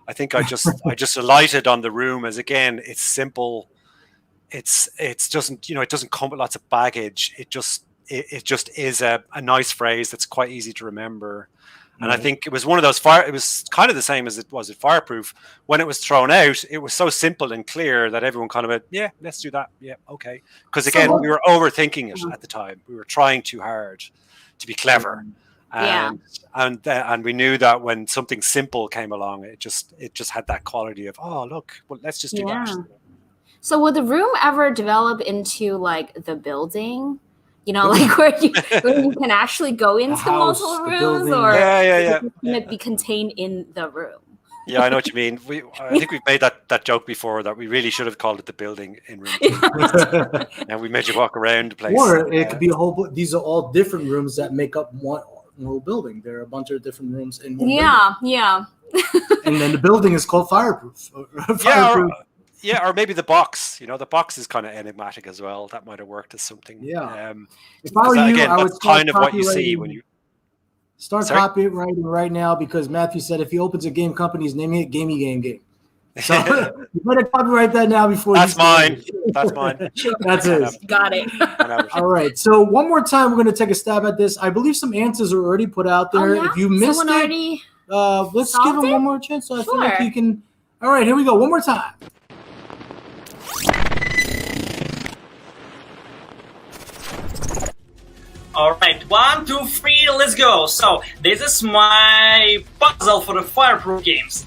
I think I just alighted on the room as, again, it's simple. It doesn't come with lots of baggage. It just is a nice phrase that's quite easy to remember. And I think it was one of those it was kind of the same as it was at Fireproof. When it was thrown out, it was so simple and clear that everyone kind of went, yeah, let's do that. Yeah, okay. Because again, we were overthinking it at the time. We were trying too hard to be clever. And we knew that when something simple came along, it just had that quality of, oh, look, well, let's just do that.
So would the room ever develop into like the building? You know, like where you can actually go into multiple rooms, or can it be contained in the room?
Yeah, I know what you mean. I think we've made that joke before, that we really should have called it the building in room. And we made you walk around the place.
Or it could be a whole. These are all different rooms that make up one whole building. There are a bunch of different rooms in one building.
Yeah.
And then the building is called Fireproof.
Or maybe the box. You know, the box is kind of enigmatic as well. That might have worked as something.
Yeah. If I were you,
again,
I would
that's kind of what you see when you
start copywriting right now, because Matthew said if he opens a game company, he's naming it Gamey Game. So you better copyright that now before.
That's mine. That's mine.
That's his.
Got it.
All right. So one more time, we're going to take a stab at this. I believe some answers are already put out there. If you missed it, let's give him one more chance. So I feel like you can. All right, here we go. One more time.
All right, 1, 2, 3, let's go. So this is my puzzle for the Fireproof Games.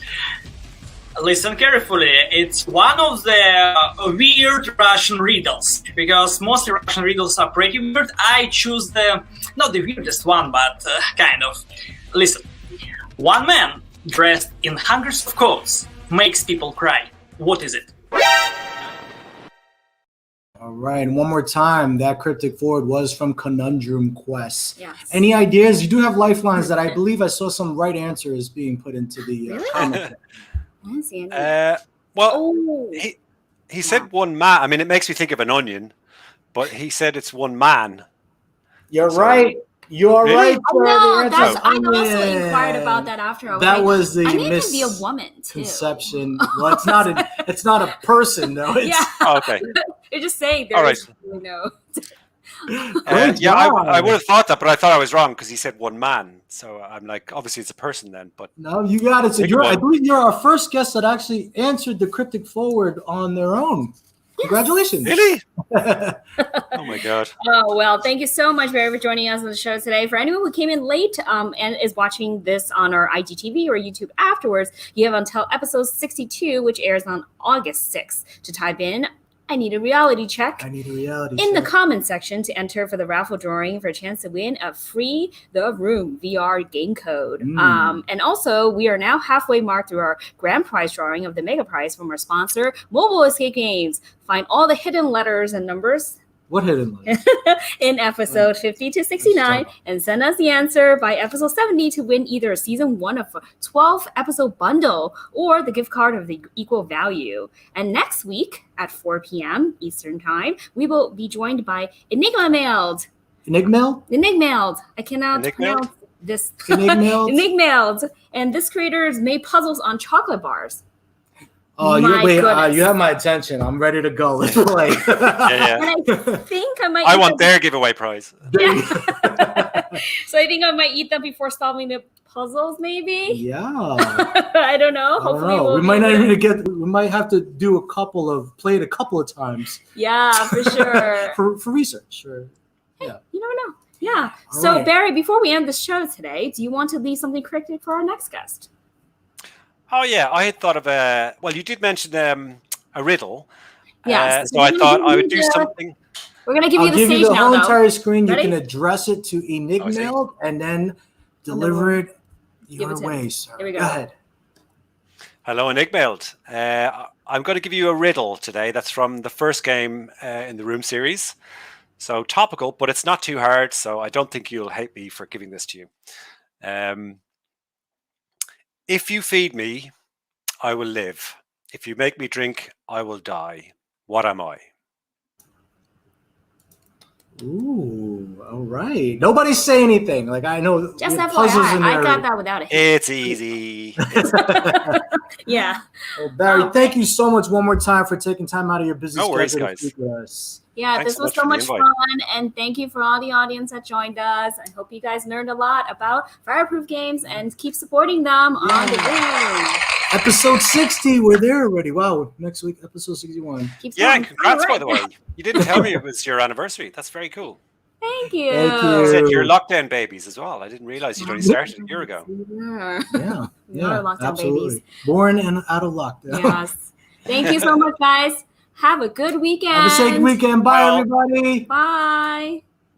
Listen carefully. It's one of the weird Russian riddles, because most Russian riddles are pretty weird. I choose not the weirdest one, but kind of. Listen. One man dressed in hundreds of coats makes people cry. What is it?
All right, and one more time, that cryptic forward was from Conundrum Quest.
Yes.
Any ideas? You do have lifelines that I believe I saw some right answers being put into the comment.
He said one man. I mean, it makes me think of an onion, but he said it's one man.
You're right. You're
Really?
right.
Oh
sir.
no,
The
that's
answer's
I also
onion.
inquired about that after. I was
That
like,
was the
I need to be a woman too.
misconception. Well, it's not a person though. It's,
Yeah,
Oh, okay.
you're just saying there
All right.
is really no.
Great
Yeah,
job.
I would have thought that, but I thought I was wrong because he said one man. So I'm like, obviously it's a person then. But
No, you got it. So I believe you're our first guest that actually answered the cryptic forward on their own. Congratulations.
really? Oh my god.
Oh, well, thank you so much, Barry, for joining us on the show today. For anyone who came in late and is watching this on our IGTV or YouTube afterwards, you have until episode 62, which airs on August 6th, to type in I need a reality check
I need a reality
in the
check.
comment section to enter for the raffle drawing for a chance to win a free The Room VR game code. And also, we are now halfway marked through our grand prize drawing of the mega prize from our sponsor, Mobile Escape Games. Find all the hidden letters and numbers
What hidden letters?
in episode 50 to 69 and send us the answer by episode 70 to win either a season 1 of a 12 episode bundle or the gift card of the equal value. And next week at 4 p.m. Eastern time, we will be joined by Enigmailed.
Enigmailed?
I cannot
Enigmailed?
pronounce this.
Enigmailed?
Enigmailed. And this creator has made puzzles on chocolate bars.
Oh,
My goodness.
you have my attention. I'm ready to go. Let's play.
Yeah.
And I think I might
I want their giveaway prize.
Yeah. So I think I might eat them before solving the puzzles, maybe.
Yeah.
I don't know.
I don't
Hopefully
know.
we'll
We
be
might not
able to-
even we might have to do play it a couple of times
Yeah, for sure.
for research. Or, yeah.
You never know. Yeah.
All
So
right.
Barry, before we end the show today, do you want to leave something cryptic for our next guest?
Oh yeah, I had thought of a. Well, you did mention a riddle.
Yes.
So I thought I would do something.
We're gonna give
I'll
you the
give
stage
you the
now,
whole
though.
entire screen. You
Ready?
can address it to Enigmailed and then deliver it your
it to
way,
him.
sir.
Here we go.
Go ahead.
Hello, Enigmailed. I'm going to give you a riddle today. That's from the first game in the Room series. So topical, but it's not too hard. So I don't think you'll hate me for giving this to you. If you feed me, I will live. If you make me drink, I will die. What am I?
Ooh, all right. Nobody say anything. Like I know
Just
we have puzzles
FYI,
in
I
there.
got that without a hint.
It's easy.
Yeah.
Well, Barry,
Oh,
thank you so much one more time for taking time out of your busy
No worries,
schedule
guys.
to speak with us.
Yeah,
Thanks
this
so
was
much
so
for the
much
invite.
fun, and thank you for all the audience that joined us. I hope you guys learned a lot about Fireproof Games and keep supporting them on the room.
Episode 60, we're there already. Wow, next week, episode 61.
Keep
Yeah,
going.
congrats,
All
by
right.
the way. You didn't tell me it was your anniversary. That's very cool.
Thank you.
Thank
You
you.
said you're lockdown babies as well. I didn't realize you'd only started a year ago.
Yeah.
Yeah,
We are lockdown
absolutely.
babies.
Born and out of lockdown.
Yes. Thank you so much, guys. Have a good weekend.
Have a safe weekend. Bye,
Well-
everybody.
Bye.